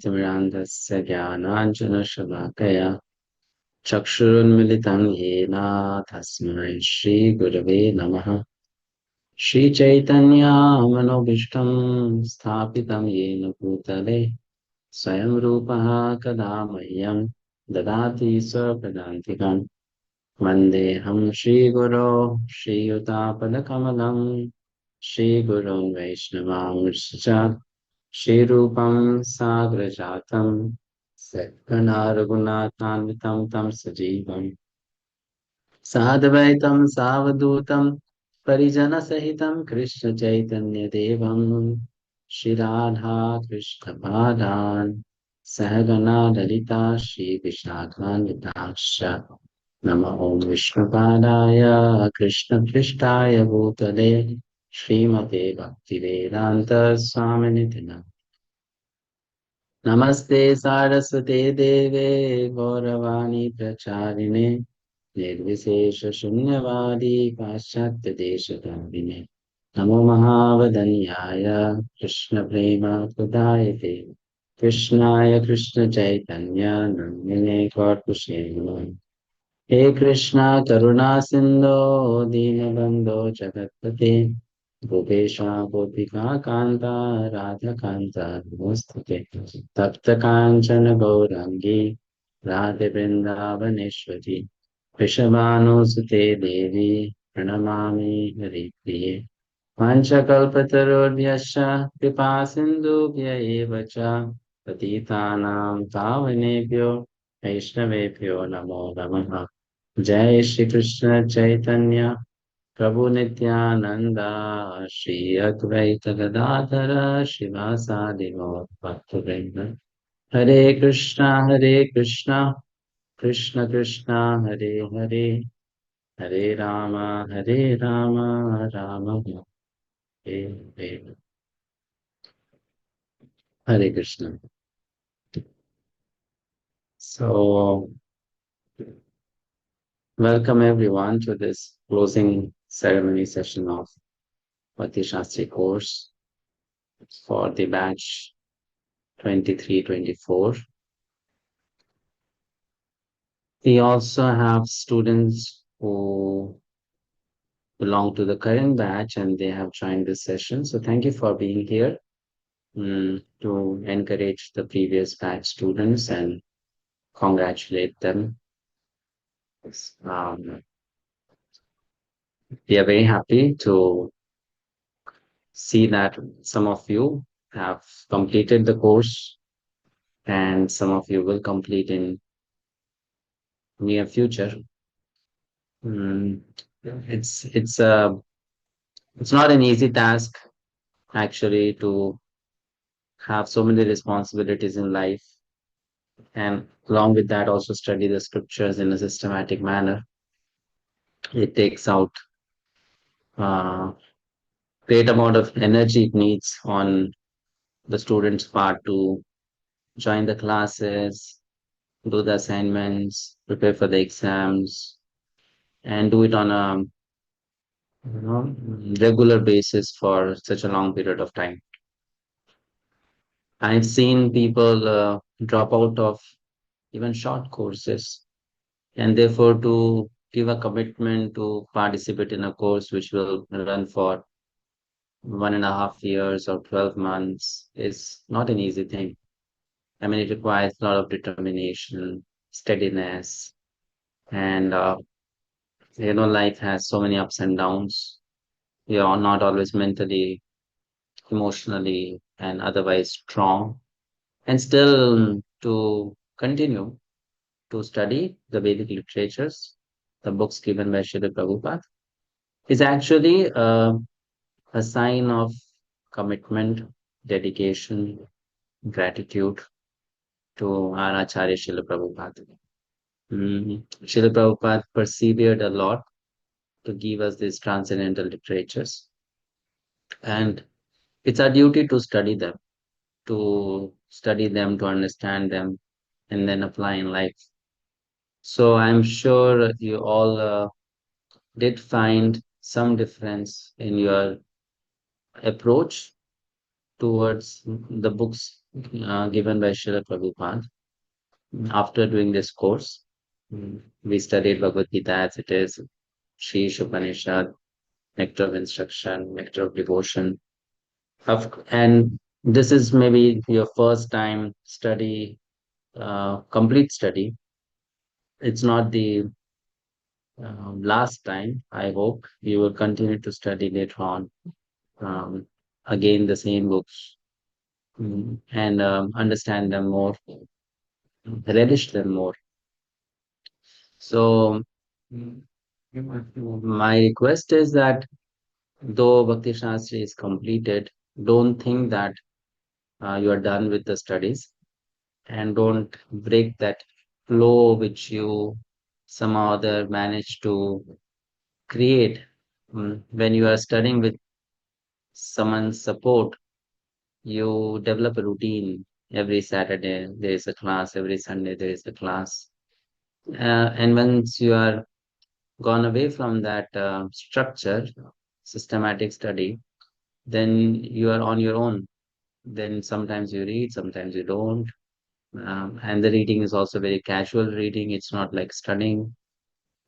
तिमिरान्धस्य ज्ञानाञ्जनशलाकया चक्षुरुन्मिलितं येन तस्मै श्रीगुरवे नमः। श्रीचैतन्यमनोभीष्टं स्थापितं येन भूतले स्वयं रूपः कदा मह्यं ददाति स्वपदान्तिकम्। वन्देऽहं श्रीगुरो श्रीयुतापदकमलं श्रीगुरुं वैष्णवांश्च श्रीरूपं साग्रजातं सद्गुणा रघुनाथान्वितं तं सजीवम् साद्वैतं सावधूतं परिजनसहितं कृष्णचैतन्यदेवं श्रीराधा कृष्णपादान् सहगणा ललिता श्रीविशाखान्विताश्च नमो ॐ विष्णुपादाय कृष्णपृष्ठाय भूतले श्रीमते भक्तिवेदान्त स्वामिनिति नमस्ते सारस्वते देवे गौरवाणी प्रचारिणे निर्विशेष शून्यवादी पाश्चात्य देशकारिणे नमो महावदन्याय कृष्ण प्रेम प्रदायते कृष्णाय कृष्ण चैतन्य नन्दिने गौरकुशे हे कृष्णा करुणा सिंधो दीनबंधो जगत्पते गोपेशा गोपिका कांता राधा कांता नमोस्तुते तप्त कांचन गौरांगी राधे वृंदावनेश्वरी वृषभानुसुते देवी प्रणमामि हरिप्रिये पञ्चकल्पतरुभ्यश्च कृपा सिन्धुभ्य एव च पतितानां पावनेभ्यो वैष्णवेभ्यो नमो नमः। जय श्री कृष्ण चैतन्य प्रभु नित्यानंदा श्री अद्वैत गदाधर शिवासादि गौर भक्तवृंद हरे Krishna Krishna Krishna Hare Hare Hare Ram Ram Hare Hare Hare Krishna. So welcome everyone to this closing ceremony session of Bhakti-sastri course for the batch 23-24. We also have students who belong to the current batch and they have joined this session. So thank you for being here to encourage the previous batch students and congratulate them. Um, we are very happy to see that some of you have completed the course and some of you will complete in near future. Mm, it's not an easy task actually to have so many responsibilities in life and along with that also study the scriptures in a systematic manner. It takes out uh, great amount of energy it needs on the students' part to join the classes, do the assignments, prepare for the exams, and do it on a you know regular basis for such a long period of time. I've seen people drop out of even short courses, and therefore to give a commitment to participate in a course which will run for 1.5 years or 12 months is not an easy thing. I mean, it requires a lot of determination, steadiness, and life has so many ups and downs. We are not always mentally, emotionally, and otherwise strong. And still, to continue to study the Vedic literatures, the books given by Srila Prabhupada, is actually a sign of commitment, dedication, gratitude to our Acharya Srila Prabhupada. Srila Prabhupada persevered a lot to give us these transcendental literatures, and it's our duty to study them, to understand them, and then apply in life. So I'm sure you all did find some difference in your approach towards the books given by Srila Prabhupada. After doing this course, we studied Bhagavad Gita as it is, Sri Upanishad, Nectar of Instruction, Nectar of Devotion. And this is maybe your first time study, complete study. It's not the last time. I hope you will continue to study later on. Um, Again, the same books, and understand them more, relish them more. So, mm, my request is that though Bhakti Shastri is completed, don't think that you are done with the studies, and don't break that flow which you somehow or other manage to create. When you are studying with someone's support, you develop a routine. Every Saturday there is a class, every Sunday there is a class. And once you are gone away from that structure, systematic study, then you are on your own. Then sometimes you read, sometimes you don't. And the reading is also very casual reading. It's not like studying.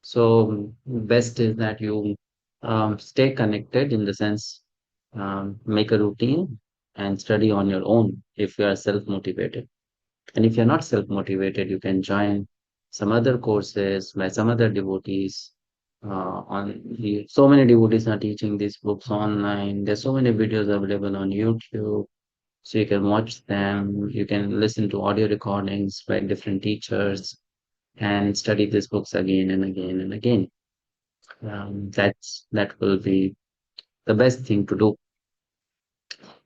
So best is that you stay connected in the sense, make a routine and study on your own if you are self-motivated. And if you're not self-motivated, you can join some other courses by some other devotees. So many devotees are teaching these books online. There's so many videos available on YouTube, so you can watch them. You can listen to audio recordings by different teachers and study these books again and again and again. That will be the best thing to do.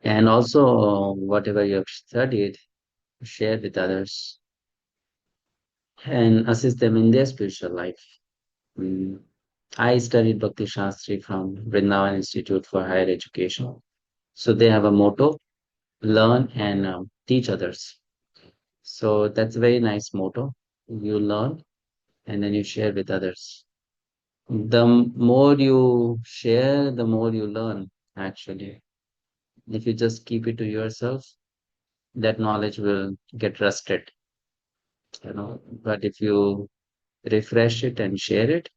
And also, whatever you have studied, share with others and assist them in their spiritual life. Mm, I studied Bhakti Shastri from Vrindavan Institute for Higher Education. So they have a motto: learn and teach others. So that's a very nice motto. You learn and then you share with others. The more you share, the more you learn, actually. If you just keep it to yourself, that knowledge will get rusted, But if you refresh it and share it,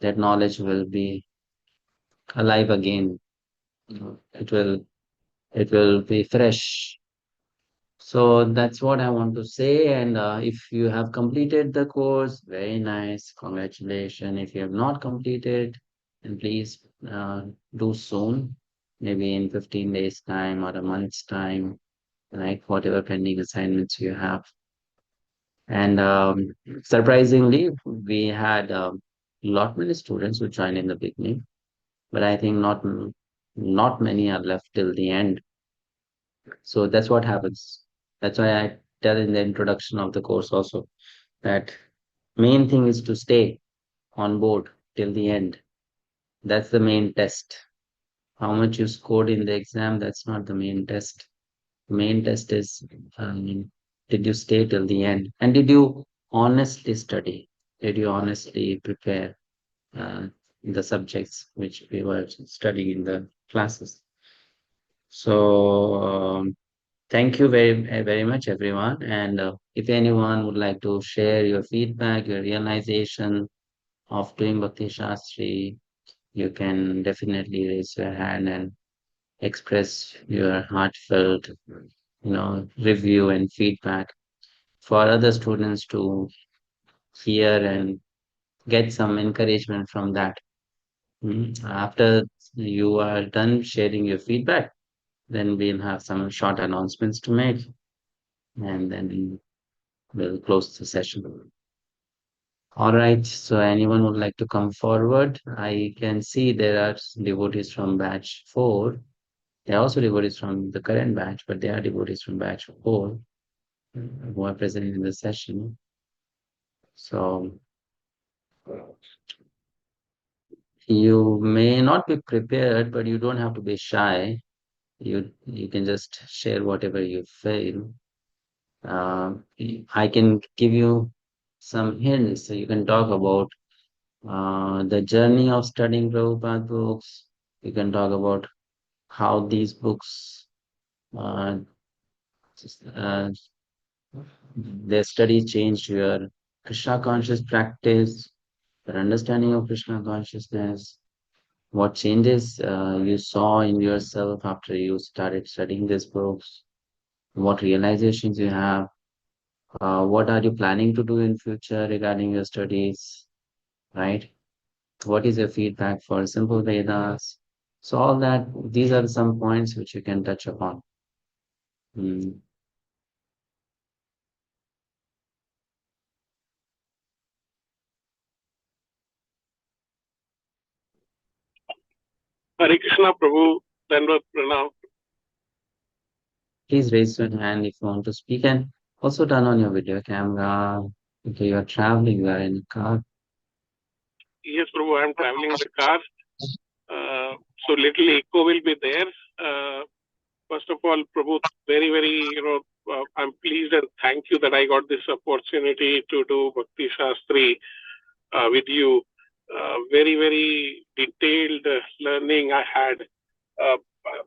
that knowledge will be alive again. It will be fresh. So that's what I want to say. And if you have completed the course, very nice, congratulations. If you have not completed, then please do soon, maybe in 15 days' time or a month's time, like whatever pending assignments you have. And surprisingly, we had lot many students who joined in the beginning, but I think not many are left till the end. So that's what happens. That's why I tell in the introduction of the course also that main thing is to stay on board till the end. That's the main test. How much you scored in the exam, that's not the main test. Main test is, did you stay till the end? And did you honestly study? Did you honestly prepare uh, the subjects which we were studying in the classes? So, thank you very much, everyone. And if anyone would like to share your feedback, your realization of doing Bhakti Shastri, you can definitely raise your hand and express your heartfelt, review and feedback for other students to hear and get some encouragement from that. After you are done sharing your feedback, then we'll have some short announcements to make, and then we'll close the session. All right. So anyone would like to come forward? I can see there are devotees from batch 4. There are also devotees from the current batch, but there are devotees from batch 4 who are present in the session. So you may not be prepared, but you don't have to be shy. You can just share whatever you feel. Uh, I can give you some hints. So you can talk about the journey of studying Prabhupada books. You can talk about how these books uh, uh, their study changed your Krishna conscious practice, your understanding of Krishna consciousness, what changes you saw in yourself after you started studying these books, what realizations you have, what are you planning to do in future regarding your studies, right? What is your feedback for simple Vedas? So all that, these are some points which you can touch upon. Mm. Hare Krishna Prabhu, Dandavat Pranam. Please raise your hand if you want to speak, and also turn on your video camera. Okay, you are traveling, you are in a car. Yes, Prabhu, I am traveling in the car. So little echo will be there. First of all, Prabhu, very, I'm pleased and thank you that I got this opportunity to do Bhakti-sastri with you. Very detailed learning I had.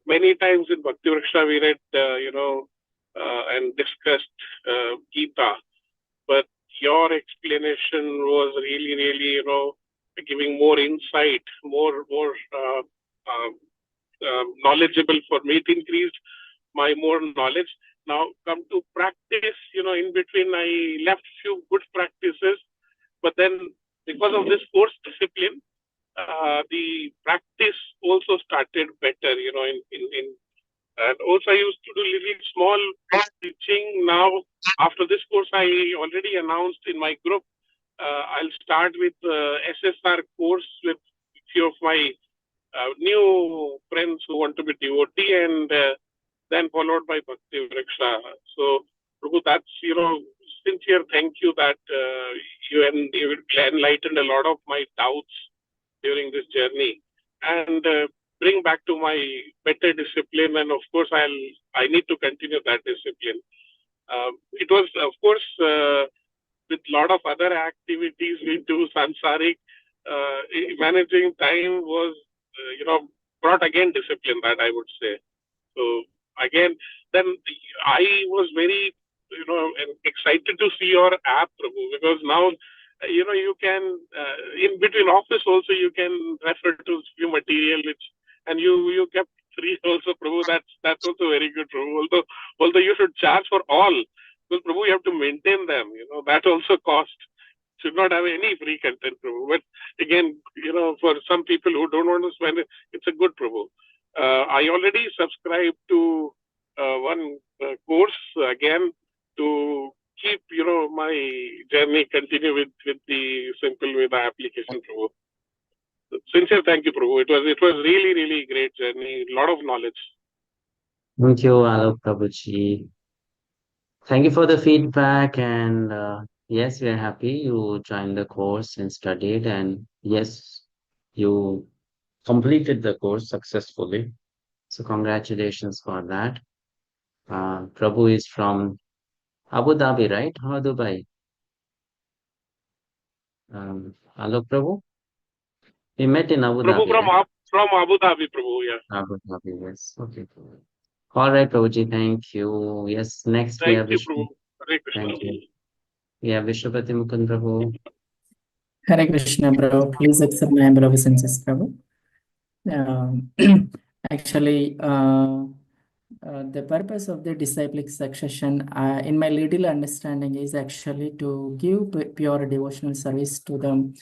Many times in Bhakti Vriksha we read, and discussed Gita, but your explanation was really, giving more insight, more knowledgeable for me. It increased my more knowledge. Now come to practice, in between I left few good practices, but then because of this course discipline, the practice also started better, in and also I used to do little small teaching. Now after this course, I already announced in my group, I'll start with SSR course with few of my new friends who want to be devotee, and then followed by Bhakti Vriksha. So, Prabhu, that's, sincere thank you that you enlightened a lot of my doubts during this journey, and bring back to my better discipline. And of course, I need to continue that discipline. It was, of course, with lot of other activities we do, Sansarik, managing time was, brought again discipline, that I would say. So again, then I was very, excited to see your app, Prabhu, because now, you can, in between office also, you can refer to few material which, and you kept free also, Prabhu. That's also very good, Prabhu. Although you should charge for all, because Prabhu, you have to maintain them. That also cost. Should not have any free content, Prabhu. But again, for some people who don't want to spend it, it's a good, Prabhu. I already subscribed to one course again to keep, my journey continue with the simple Veda application, Prabhu. Sincere thank you, Prabhu. It was really great journey. A lot of knowledge. Thank you, Alok Prabhuji. Thank you for the feedback. And yes, we are happy you joined the course and studied. And yes, you completed the course successfully. So, congratulations for that. Prabhu is from Abu Dhabi, right? Or Dubai? Alok Prabhu? We met in Abu Prabhu Dhabi, right? from Abu Dhabi, Prabhu. Yeah. Abu Dhabi, yes. Okay. All right, Prabhuji, thank you. Yes, next we Thank have you, Vishnu. Prabhu. Hare Krishna. Thank you. We have Vishwapati Mukund Prabhu. Hare Krishna, Prabhu. Please accept my humble obeisances, Prabhu. Um, Actually, the purpose of the disciplic succession, in my little understanding, is actually to give pure devotional service to the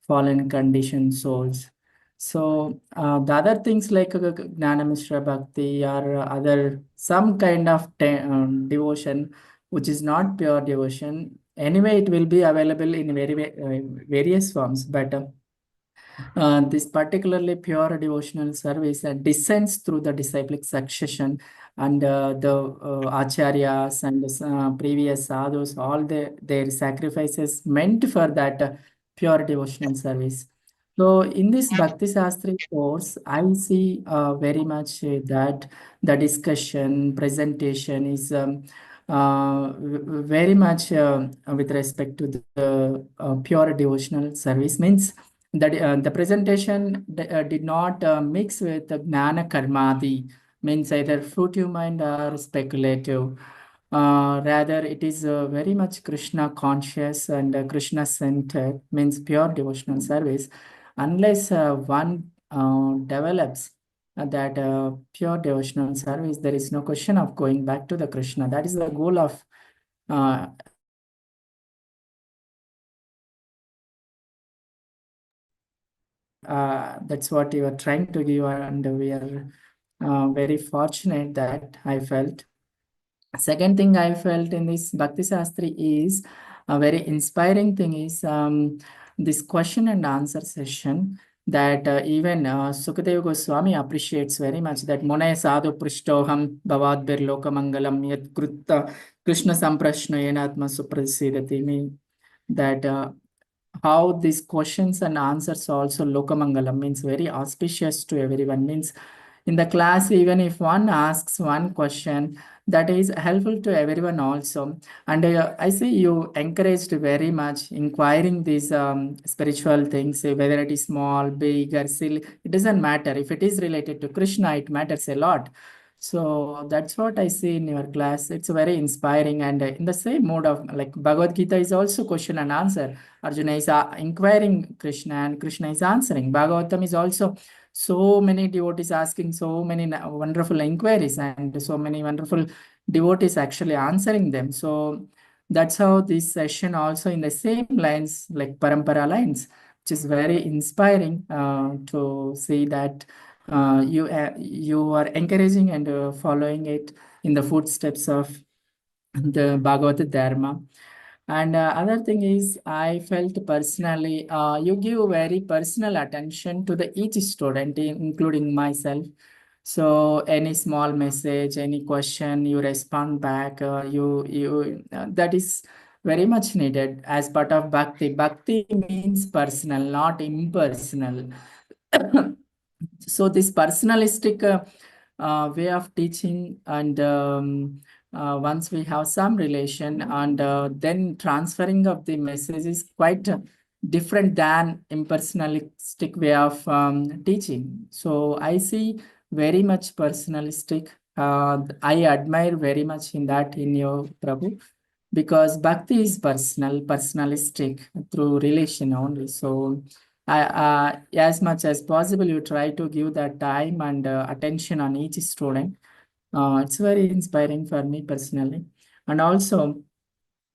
fallen conditioned souls. So the other things like Gnana Mishra Bhakti or other some kind of devotion, which is not pure devotion, anyway, it will be available in various forms, but this particularly pure devotional service descends through the disciplic succession, and the acharyas and previous sadhus, all their sacrifices meant for that pure devotional service. So in this Bhakti Sastri course, I see very much that the discussion, presentation is very much with respect to the pure devotional service, means that the presentation did not mix with the gnana karmadi, means either fruitive mind or speculative. Rather, it is very much Krishna conscious and Krishna centered, means pure devotional service. Unless one develops that pure devotional service, there is no question of going back to the Krishna. That is the goal of that's what you are trying to give, and we are very fortunate that I felt. Second thing I felt in this Bhakti-sastri is a very inspiring thing is this question and answer session that even Sukadeva Goswami appreciates very much, that Munaya sadhu prishtoham bhavadbir lokamangalam yat krutta Krishna samprashna yenatma suprasidati, mean that how these questions and answers also lokamangalam, means very auspicious to everyone, means in the class, even if one asks one question, that is helpful to everyone also. And I see you encouraged very much inquiring these spiritual things, whether it is small, big, or silly, it doesn't matter. If it is related to Krishna, it matters a lot. So that's what I see in your class. It's very inspiring, and in the same mode of like Bhagavad Gita is also question and answer. Arjuna is inquiring Krishna, and Krishna is answering. Bhagavatam is also so many devotees asking so many wonderful inquiries, and so many wonderful devotees actually answering them. So that's how this session also in the same lines, like parampara lines, which is very inspiring to see that you are encouraging and following it in the footsteps of the Bhagavad Dharma. And other thing is, I felt personally, you give very personal attention to the each student, including myself. So any small message, any question, you respond back. That is very much needed as part of bhakti. Bhakti means personal, not impersonal. So this personalistic way of teaching, and once we have some relation, and then transferring of the message is quite different than impersonalistic way of teaching. So I see very much personalistic. I admire very much in that in your Prabhu, because bhakti is personal, personalistic through relation only. So as much as possible, you try to give that time and attention on each student. It's very inspiring for me personally. And also,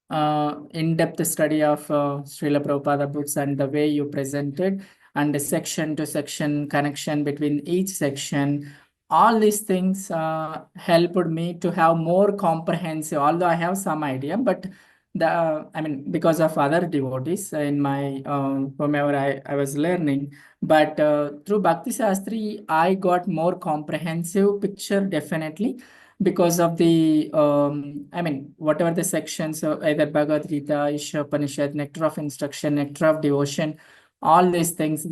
in-depth study of Srila Prabhupada books and the way you presented, and the section to section connection between each section, all these things helped me to have more comprehensive, although I have some idea, but I mean, because of other devotees in my whomever I was learning, but through Bhakti Sastri, I got more comprehensive picture, definitely, because of the I mean, whatever the sections, either Bhagavad Gita, Ishopanishad, Nectar of Instruction, Nectar of Devotion, all these things,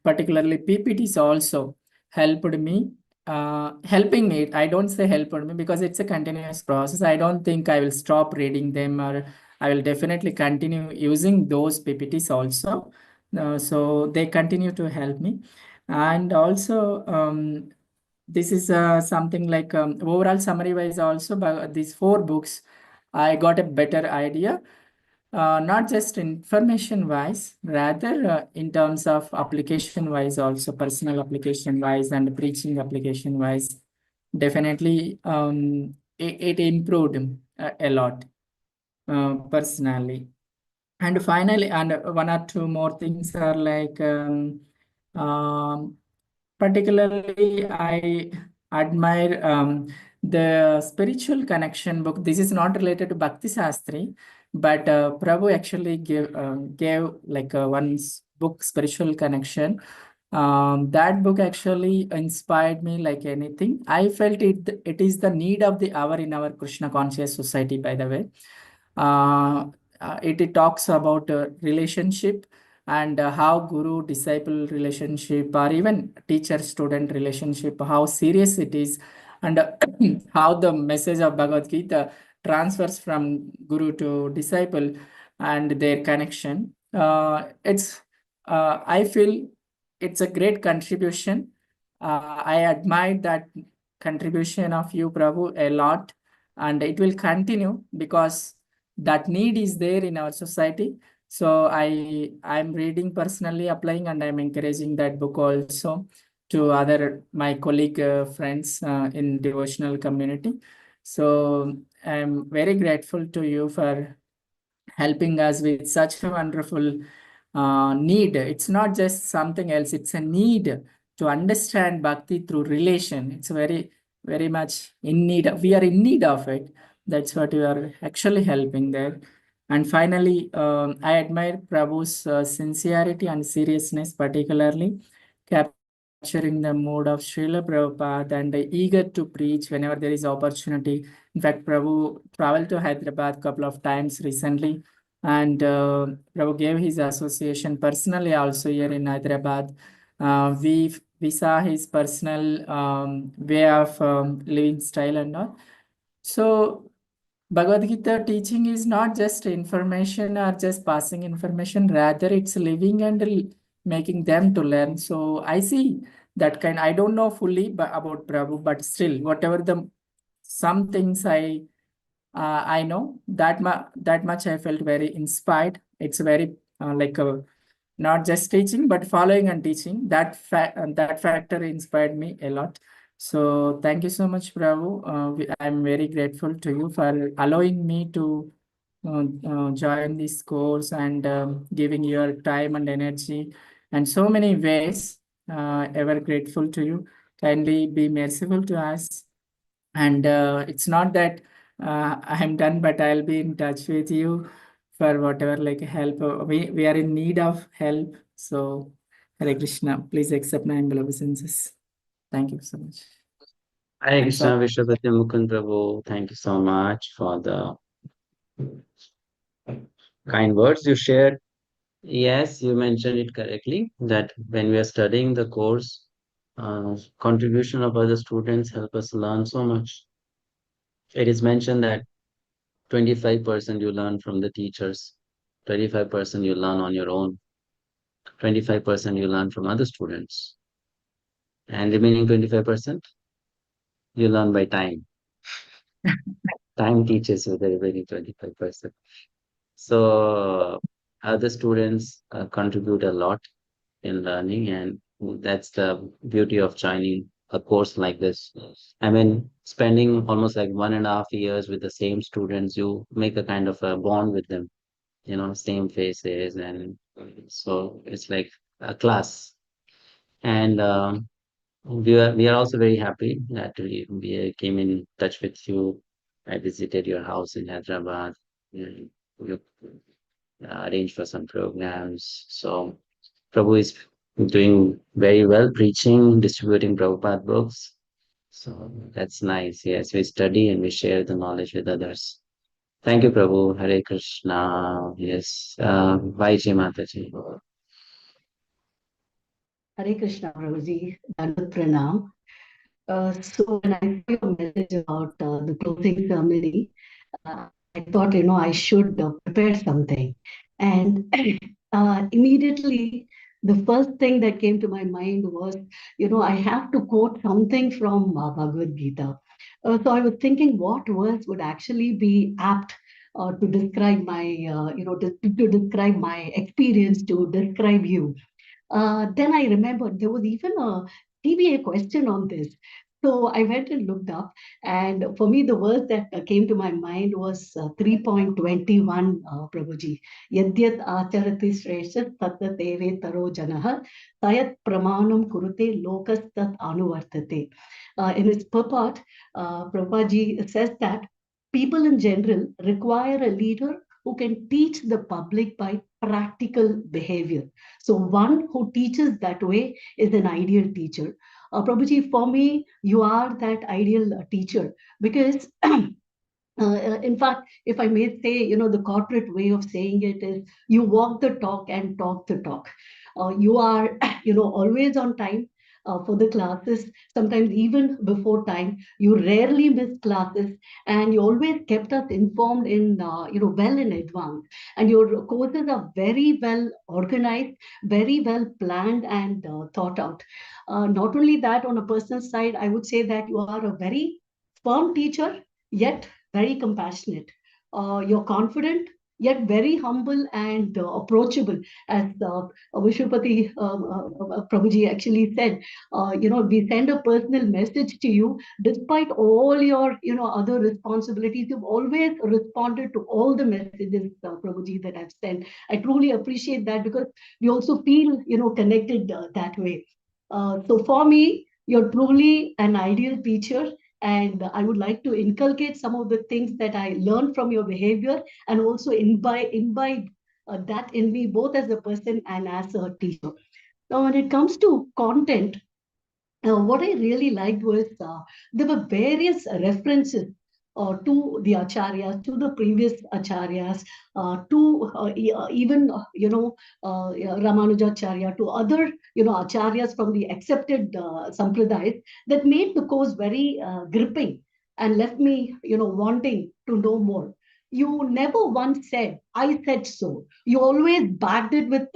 particularly PPTs also helped me. Helping me, I don't say helped me because it's a continuous process. I don't think I will stop reading them, or I will definitely continue using those PPTs also. So they continue to help me. And also, this is something like overall summary wise also, by these four books, I got a better idea, not just information wise, rather in terms of application wise also, personal application wise and preaching application wise. Definitely, it improved a lot personally. And finally, and one or two more things are like, um, particularly, I admire the spiritual connection book. This is not related to Bhakti Sastri, but Prabhu actually gave like one book, Spiritual Connection. That book actually inspired me like anything. I felt it is the need of the hour in our Krishna conscious society, by the way. It talks about relationship, and how guru disciple relationship, or even teacher student relationship, how serious it is, and how the message of Bhagavad Gita transfers from guru to disciple, and their connection. It's I feel it's a great contribution. I admire that contribution of you, Prabhu, a lot. and it will continue because that need is there in our society. So I'm reading personally, applying, and I'm encouraging that book also to other my colleague friends in devotional community. So I'm very grateful to you for helping us with such a wonderful need. It's not just something else, it's a need to understand bhakti through relation. It's very, very much in need. We are in need of it. That's what you are actually helping there. And finally, I admire Prabhu's sincerity and seriousness, particularly capturing the mood of Srila Prabhupada and eager to preach whenever there is opportunity. In fact, Prabhu traveled to Hyderabad a couple of times recently, and Prabhu gave his association personally also here in Hyderabad. We saw his personal way of living style and all. So Bhagavad Gita teaching is not just information or just passing information, rather it's living and making them to learn. So I see that kind. I don't know fully about Prabhu, but still, whatever the some things I know that much I felt very inspired. It's very like a not just teaching but following and teaching. That factor inspired me a lot. So thank you so much, Prabhu. I'm very grateful to you for allowing me to join this course and giving your time and energy and so many ways. Ever grateful to you. Kindly be merciful to us. And it's not that I'm done, but I'll be in touch with you for whatever like help. We are in need of help. So Hare Krishna, please accept my humble obeisances. Thank you so much. Hare I'm sorry. Krishna, Vishwapati Mukund Prabhu. Thank you so much for the kind words you shared. Yes, you mentioned it correctly that when we are studying the course, contribution of other students help us learn so much. It is mentioned that 25% you learn from the teachers, 25% you learn on your own, 25% you learn from other students, and remaining 25% you learn by time. Time teaches you the remaining 25%. So other students contribute a lot in learning, and that's the beauty of joining a course like this. I mean, spending almost like 1.5 years with the same students, you make a kind of a bond with them, same faces, and so it's like a class. And we are also very happy that we came in touch with you. I visited your house in Hyderabad. You arranged for some programs. So Prabhu is doing very well, preaching, distributing Prabhupada books. So that's nice. Yes, we study and we share the knowledge with others. Thank you, Prabhu. Hare Krishna. Yes. Bye, Jai Mataji. Hare Krishna, Prabhuji. Dandavat Pranam. So when I saw your message about the closing ceremony, I thought, I should prepare something. And immediately, the first thing that came to my mind was, I have to quote something from Bhagavad Gita. So I was thinking what words would actually be apt to describe my, to describe my experience, to describe you. Then I remembered there was even a TBA question on this. So I went and looked up, and for me, the verse that came to my mind was 3.21, Prabhuji. Yadyat acharati shreshya tatat eve taro janah tayat pramanam kurute lokastat anuvartate. In its purport, Prabhuji says that people in general require a leader who can teach the public by practical behavior. So one who teaches that way is an ideal teacher. Prabhuji, for me, you are that ideal teacher because in fact, if I may say, the corporate way of saying it is you walk the talk and talk the talk. You are, always on time for the classes, sometimes even before time. You rarely miss classes and you always kept us informed in, well in advance. And your courses are very well organized, very well planned and thought out. Not only that, on a personal side, I would say that you are a very firm teacher, yet very compassionate. You're confident, yet very humble and approachable. As Vishwapati Prabhuji actually said, we send a personal message to you. Despite all your, other responsibilities, you've always responded to all the messages, Prabhuji, that I've sent. I truly appreciate that, because we also feel, connected that way. So for me, you're truly an ideal teacher, and I would like to inculcate some of the things that I learned from your behavior, and also imbibe that in me, both as a person and as a teacher. Now, when it comes to content, what I really liked was there were various references to the acharyas, to the previous acharyas, even Ramanujacharya, to other acharyas from the accepted sampradayas, that made the course very gripping and left me wanting to know more. You never once said, "I said so." You always backed it with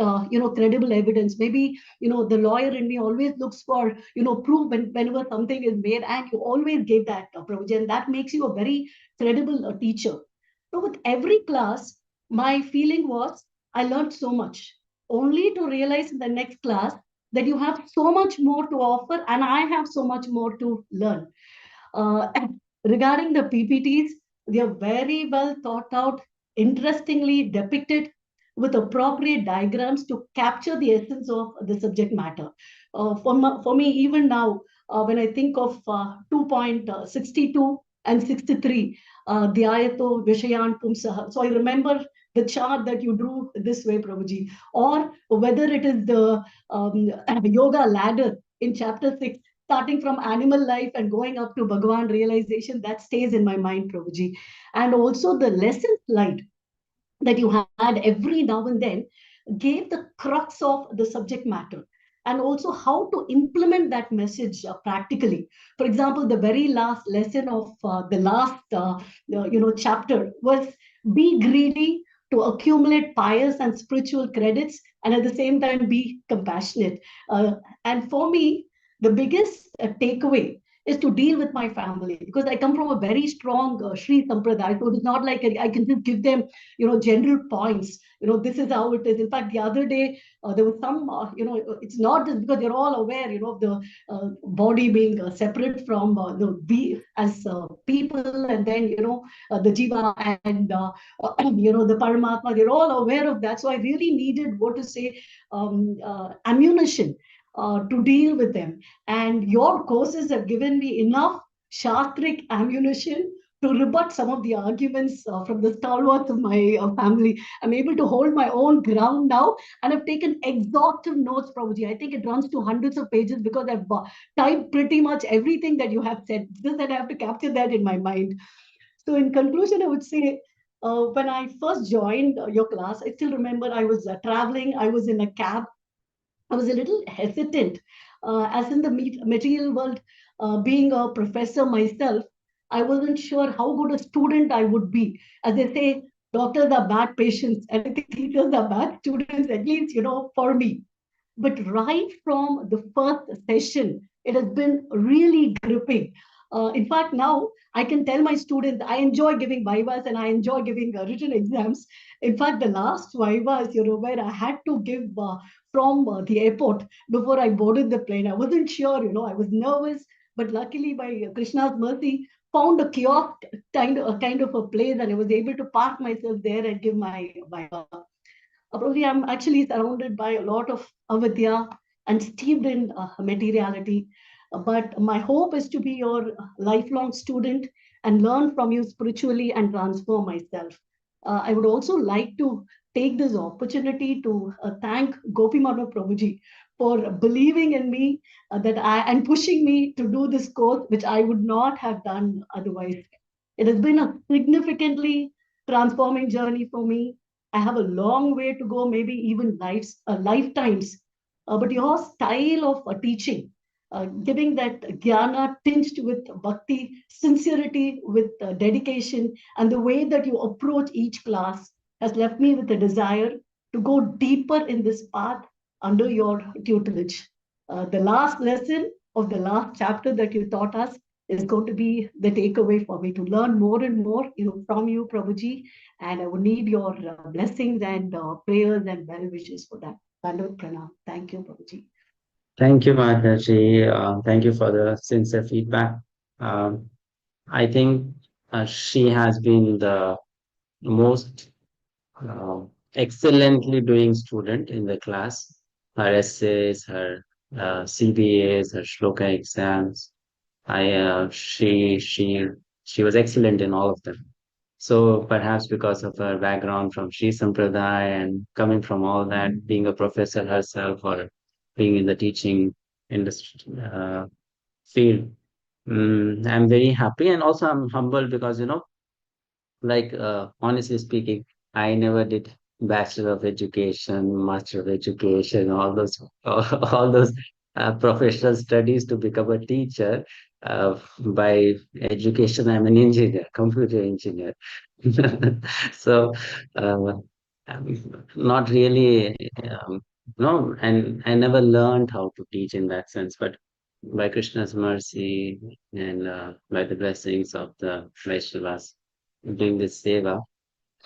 credible evidence. Maybe the lawyer in me always looks for proof whenever something is made, and you always gave that approach, and that makes you a very credible teacher. So with every class, my feeling was I learned so much, only to realize in the next class that you have so much more to offer, and I have so much more to learn. Regarding the PPTs, they are very well thought out, interestingly depicted, with appropriate diagrams to capture the essence of the subject matter. For me, even now, when I think of 2.62 and 63, the ayato Vishayan Pumsaha. So I remember the chart that you drew this way, Prabhuji, or whether it is the yoga ladder in chapter 6, starting from animal life and going up to Bhagavan realization, that stays in my mind, Prabhuji. And also the lesson slide that you had every now and then gave the crux of the subject matter, and also how to implement that message practically. For example, the very last lesson of the last chapter was, be greedy to accumulate pious and spiritual credits, and at the same time be compassionate. And for me, the biggest takeaway is to deal with my family, because I come from a very strong Sri Sampradaya. So it's not like I can just give them, general points. This is how it is. In fact, the other day, there was some, it's not just because they're all aware, of the body being separate from the we as people, and then, the jiva and, the Paramatma, they're all aware of that. So I really needed, what to say, ammunition to deal with them. And your courses have given me enough Shastric ammunition to rebut some of the arguments from the stalwarts of my family. I'm able to hold my own ground now, and I've taken exhaustive notes, Prabhuji. I think it runs to hundreds of pages, because I've typed pretty much everything that you have said. Just that I have to capture that in my mind. So in conclusion, I would say, when I first joined your class, I still remember I was traveling. I was in a cab. I was a little hesitant, as in the material world, being a professor myself, I wasn't sure how good a student I would be. As they say, doctors are bad patients, and I think teachers are bad students, at least, for me. But right from the first session, it has been really gripping. In fact, now I can tell my students I enjoy giving vivas and I enjoy giving written exams. In fact, the last vivas, where I had to give from the airport before I boarded the plane, I wasn't sure, I was nervous, but luckily, by Krishna's mercy, found a kiosk kind of a place, and I was able to park myself there and give my viva. Probably I'm actually surrounded by a lot of avidya and steeped in materiality. But my hope is to be your lifelong student and learn from you spiritually and transform myself. I would also like to take this opportunity to thank Gopi Mano Prabhuji for believing in me, and pushing me to do this course, which I would not have done otherwise. It has been a significantly transforming journey for me. I have a long way to go, maybe even lifetimes. But your style of teaching, giving that jnana tinged with bhakti, sincerity, with dedication, and the way that you approach each class has left me with a desire to go deeper in this path under your tutelage. The last lesson of the last chapter that you taught us is going to be the takeaway for me to learn more and more, from you, Prabhuji. And I would need your blessings and prayers and well wishes for that. Dandavat Pranam. Thank you, Prabhuji. Thank you, Mataji. Thank you for the sincere feedback. Um, I think she has been the most uh, excellently doing student in the class. Her essays, her CBAs, her shloka exams. She was excellent in all of them. So perhaps because of her background from Sri Sampradaya and coming from all that, being a professor herself or being in the teaching industry field, I'm very happy, and also I'm humbled because like honestly speaking, I never did bachelor of education, master of education, all those all those professional studies to become a teacher. By education, I'm an engineer, computer engineer. So uh, not really no, and I never learned how to teach in that sense, but by Krishna's mercy and by the blessings of the Vaishnavas doing this seva,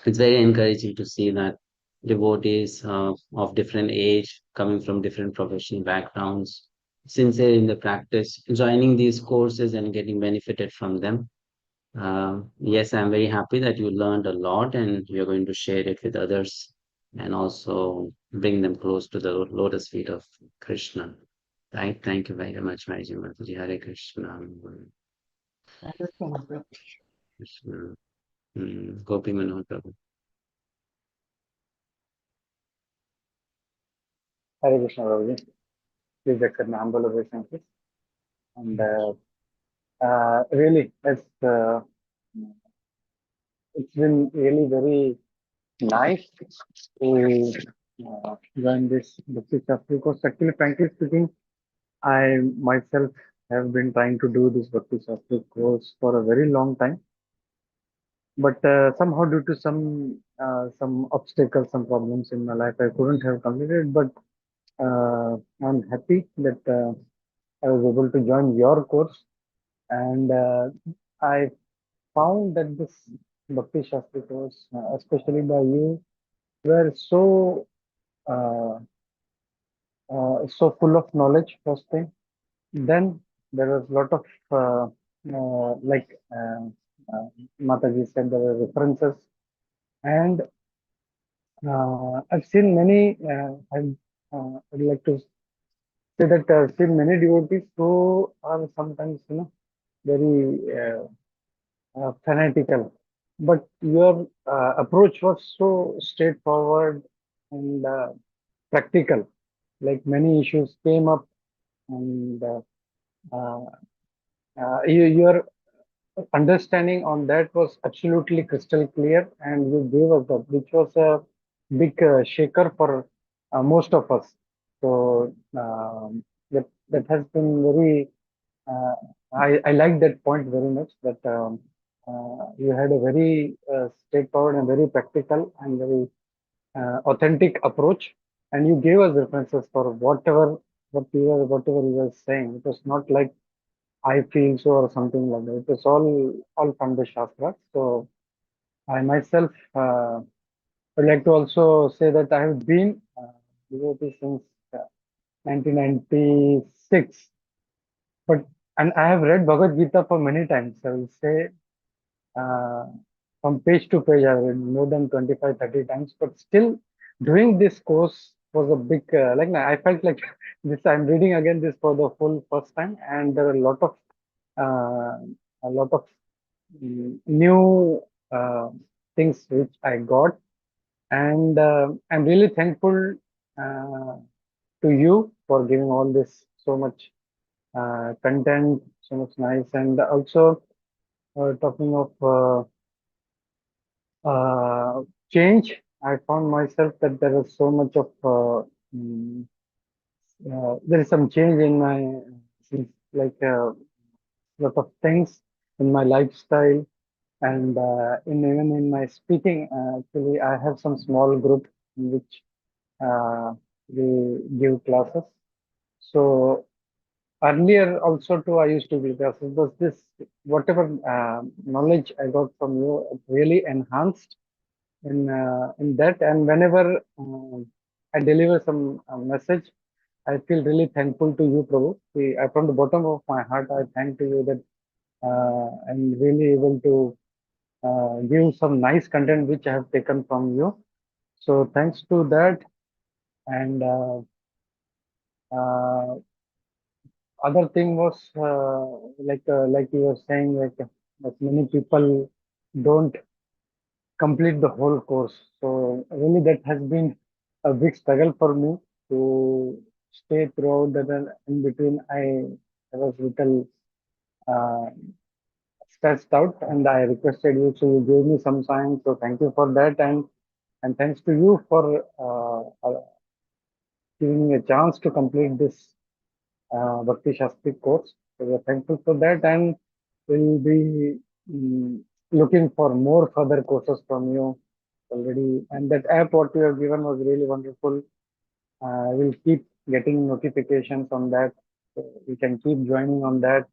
it's very encouraging to see that devotees of different age, coming from different professional backgrounds, sincere in the practice, joining these courses and getting benefited from them. Yes, I'm very happy that you learned a lot and you're going to share it with others and also bring them close to the lotus feet of Krishna. Right? Thank you very much, Maiji Mataji. Hare Krishna. Dandavат Pranam, Prabhuji. Krishna. Gopi Manohar Prabhu. Hare Krishna, Prabhuji. Please accept my humble obeisances. And really, it's been really very nice to join this Bhakti-sastri course. Actually, frankly speaking, I myself have been trying to do this Bhakti-sastri course for a very long time, but somehow due to some obstacles, some problems in my life, I couldn't have completed. But I'm happy that I was able to join your course, and I found that this Bhakti Shastri course, especially by you, were uh, so full of knowledge. First thing, then there was a lot of like Mataji said, there were references, and I've seen many. I'd like to say that I've seen many devotees who are sometimes, very fanatical. But your approach was so straightforward and practical. Like many issues came up, and uh, your understanding on that was absolutely crystal clear, and you gave us that, which was a big shaker for most of us. So that has been very. Uh, I like that point very much. That you had a very straightforward and very practical and very authentic approach, and you gave us references for whatever you were saying. It was not like I feel so or something like that. It was all from the Shastras. So I myself would like to also say that I have been devotee since 1996, but and I have read Bhagavad Gita for many times. I will say uh, from page to page, I've read more than 25, 30 times, but still doing this course was a big, like I felt like this, I'm reading again this for the full first time, and there are uh, a lot of new things which I got, and I'm really thankful uh, to you for giving all this so much content, so much nice, and also talking of change, I found myself that there is so much of mm, there is some change in my like lot of things in my lifestyle and even in my speaking. Actually, I have some small group in which uh, we give classes. So earlier also too, I used to be there. So it was this, whatever knowledge I got from you, it really enhanced in that. And whenever I deliver some message, I feel really thankful to you, Prabhu. See, from the bottom of my heart, I thank to you that I'm really able to give some nice content which I have taken from you. So thanks to that. And uh, other thing was like you were saying, that many people don't complete the whole course. So really that has been a big struggle for me to stay throughout that. And in between, I was little uh, stressed out, and I requested you to give me some time. So thank you for that, and thanks to you for giving me a chance to complete this Bhakti-sastri course. So we are thankful for that, and we'll be looking for more further courses from you already. And that app what you have given was really wonderful. We'll keep getting notifications on that. So we can keep joining on that.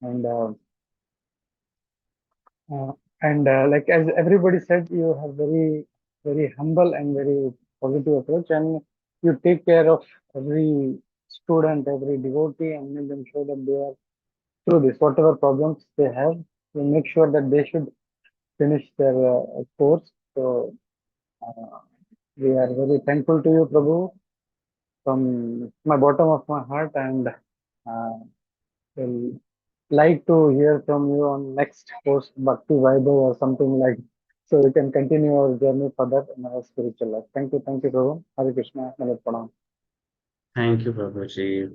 And uh, like as everybody said, you have very humble and very positive approach, and you take care of every student, every devotee, and make them sure that they are through this, whatever problems they have, we make sure that they should finish their course. So uh, we are very thankful to you, Prabhu, from my bottom of my heart, and will like to hear from you on next course, Bhakti Vaibhav or something like, so we can continue our journey further in our spiritual life. Thank you, Prabhu. Hare Krishna. Hare Pranam. Thank you, Prabhuji.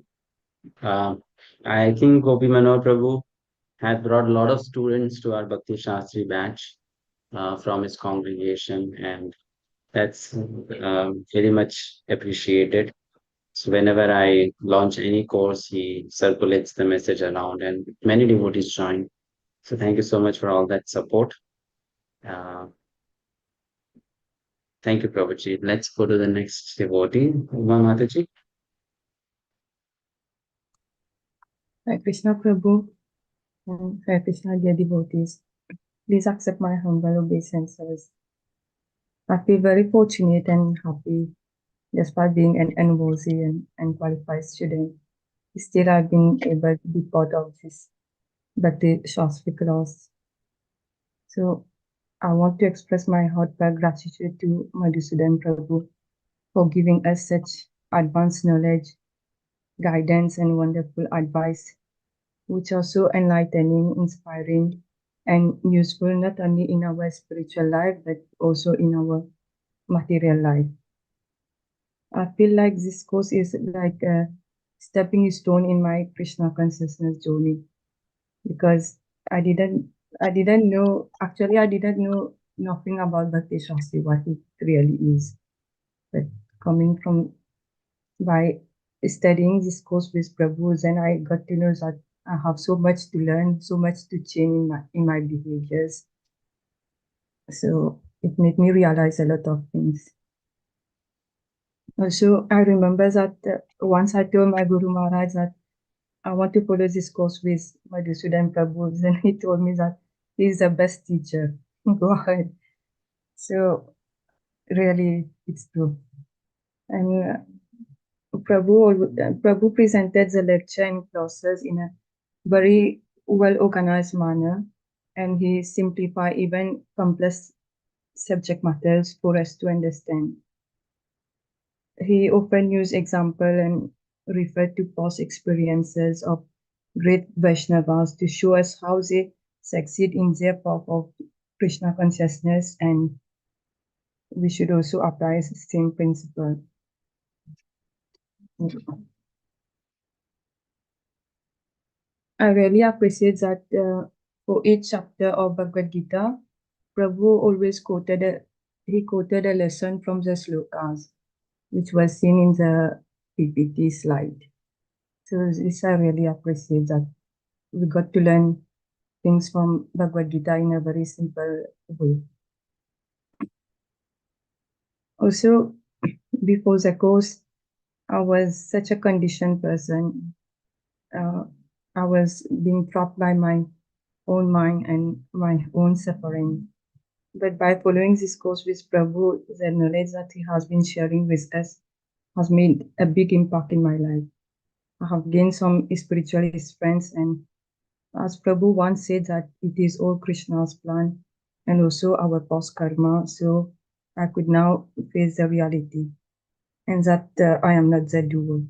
Uh, I think Gopi Manor Prabhu had brought a lot of students to our Bhakti Shastri batch from his congregation, and that's very much appreciated. So whenever I launch any course, he circulates the message around, and many devotees join. So thank you so much for all that support. Uh, Thank you, Prabhuji. Let's go to the next devotee, Uma Mataji. Hare Krishna Prabhu, and Hare Krishna dear devotees. Please accept my humble obeisances. I feel very fortunate and happy, despite being an NOC and qualified student. Still, I've been able to be part of this Bhakti Shastri class. So, I want to express my heartfelt gratitude to Madhusudan Prabhu for giving us such advanced knowledge, guidance, and wonderful advice, which are so enlightening, inspiring, and useful not only in our spiritual life but also in our material life. I feel like this course is like a stepping stone in my Krishna consciousness journey, because I didn't know, actually I didn't know nothing about Bhakti Shastri, what it really is. But coming from by studying this course with Prabhu, then I got to know that I have so much to learn, so much to change in my behaviors. So it made me realize a lot of things. Also, I remember that once I told my Guru Maharaj that I want to follow this course with Madhusudan Prabhu, then he told me that he is the best teacher. Go ahead. So really, it's true. And Prabhu presented the lecture in classes in a very well organized manner, and he simplified even complex subject matters for us to understand. He often used example and referred to past experiences of great Vaishnavas to show us how they succeed in their path of Krishna consciousness, and we should also apply the same principle. I really appreciate that for each chapter of Bhagavad Gita, Prabhu always quoted a lesson from the slokas, which was seen in the PPT slide. So this I really appreciate, that we got to learn things from Bhagavad Gita in a very simple way. Also, before the course, I was such a conditioned person. I was being trapped by my own mind and my own suffering. But by following this course with Prabhu, the knowledge that he has been sharing with us has made a big impact in my life. I have gained some spiritual strength, and as Prabhu once said that it is all Krishna's plan and also our past karma, so I could now face the reality and that I am not the doer.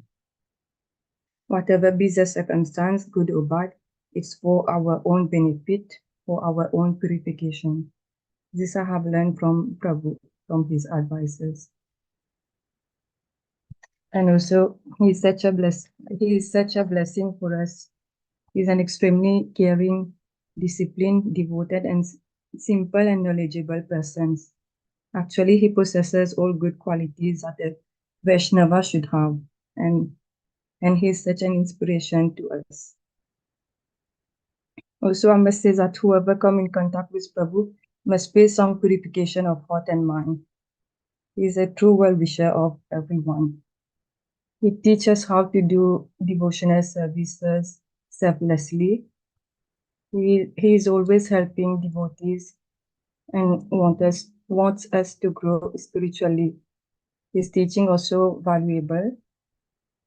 Whatever be the circumstance, good or bad, it's for our own benefit, for our own purification. This I have learned from Prabhu, from his advices. And also, he is such a blessing for us. He's an extremely caring, disciplined, devoted, and simple and knowledgeable person. Actually, he possesses all good qualities that a Vaishnava should have, and he's such an inspiration to us. Also, I must say that whoever come in contact with Prabhu must face some purification of heart and mind. He is a true well-wisher of everyone. He teaches how to do devotional services selflessly. He is always helping devotees and wants us to grow spiritually. His teaching also valuable.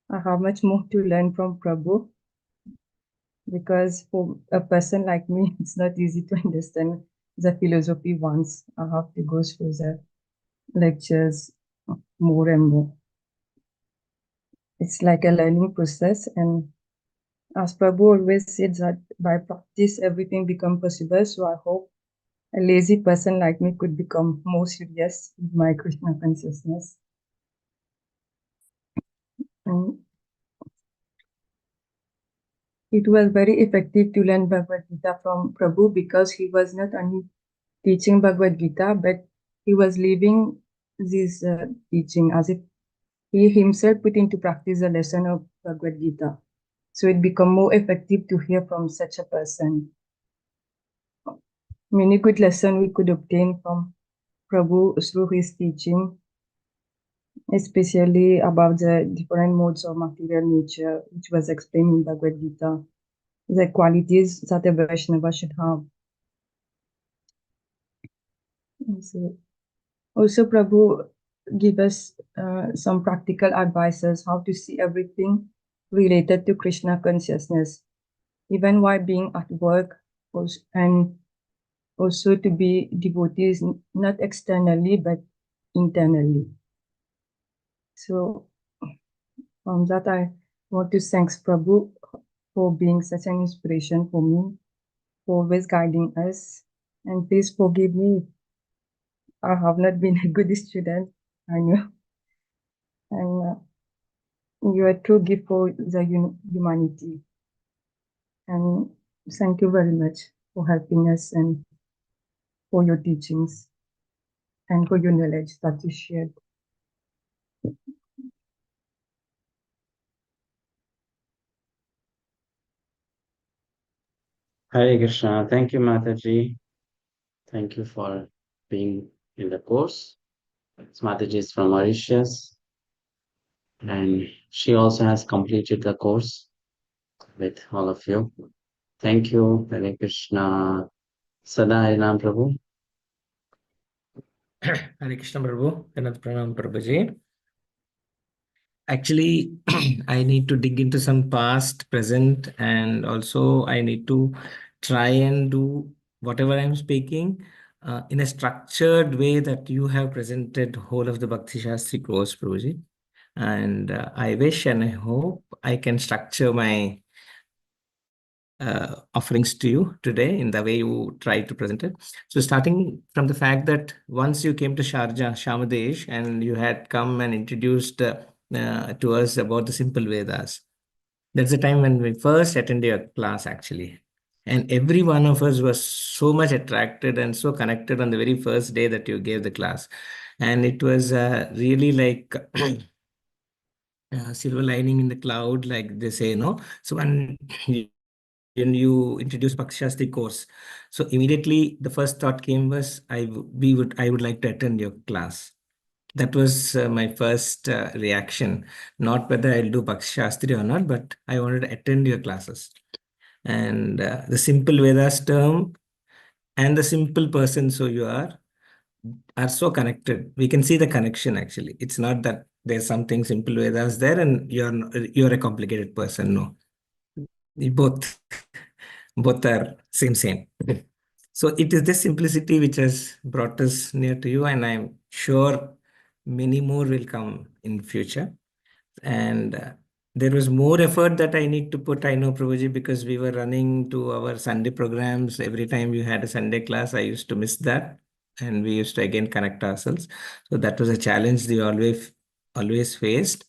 I have much more to learn from Prabhu because for a person like me, it's not easy to understand the philosophy once. I have to go through the lectures more and more. It's like a learning process, and as Prabhu always said that by practice everything becomes possible. So I hope a lazy person like me could become more serious with my Krishna consciousness. And it was very effective to learn Bhagavad Gita from Prabhu because he was not only teaching Bhagavad Gita, but he was living this teaching as if he himself put into practice the lesson of Bhagavad Gita. So it became more effective to hear from such a person. Many good lessons we could obtain from Prabhu through his teaching, especially about the different modes of material nature, which was explained in Bhagavad Gita, the qualities that a Vaishnava should have. Also, Prabhu give us some practical advices how to see everything related to Krishna consciousness, even while being at work, and also to be devotees not externally but internally. So from that, I want to thank Prabhu for being such an inspiration for me, for always guiding us. And please forgive me, I have not been a good student, I know. And you are a true gift for the humanity. And thank you very much for helping us and for your teachings and for your knowledge that you shared. Hare Krishna. Thank you, Mataji. Thank you for being in the course. Mataji is from Mauritius, and she also has completed the course with all of you. Thank you, Hare Krishna. Sada Harinam Prabhu. Hare Krishna Prabhu, Anand Pranam Prabhuji. Actually, I need to dig into some past, present, and also I need to try and do whatever I'm speaking in a structured way that you have presented whole of the Bhakti-sastri course, Prabhuji. And I wish and I hope I can structure my offerings to you today in the way you try to present it. So starting from the fact that once you came to Sharjah, Shamadesh, and you had come and introduced to us about the simple Vedas. That's the time when we first attended your class, actually. And every one of us was so much attracted and so connected on the very first day that you gave the class. And it was really like silver lining in the cloud, like they say, no? So when you introduced Bhakti-sastri course, so immediately the first thought came was, I would like to attend your class. That was my first reaction. Not whether I'll do Bhakti-sastri or not, but I wanted to attend your classes. And the simple Vedas term and the simple person so you are so connected. We can see the connection actually. It's not that there's something simple Vedas there and you're a complicated person. No, we both are same. So it is this simplicity which has brought us near to you, and I'm sure many more will come in future. And there was more effort that I need to put, I know, Prabhuji, because we were running to our Sunday programs. Every time you had a Sunday class, I used to miss that. And we used to again connect ourselves. So that was a challenge we always faced.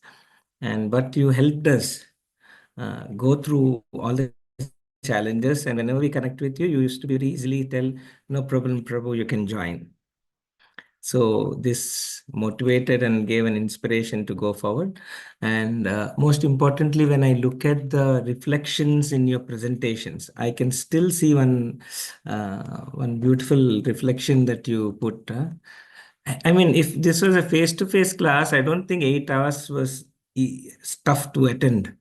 But you helped us go through all the challenges. And whenever we connect with you, you used to be very easily tell, no problem, Prabhu, you can join. So this motivated and gave an inspiration to go forward. And most importantly, when I look at the reflections in your presentations, I can still see one beautiful reflection that you put. I mean, if this was a face-to-face class, I don't think 8 hours was tough to attend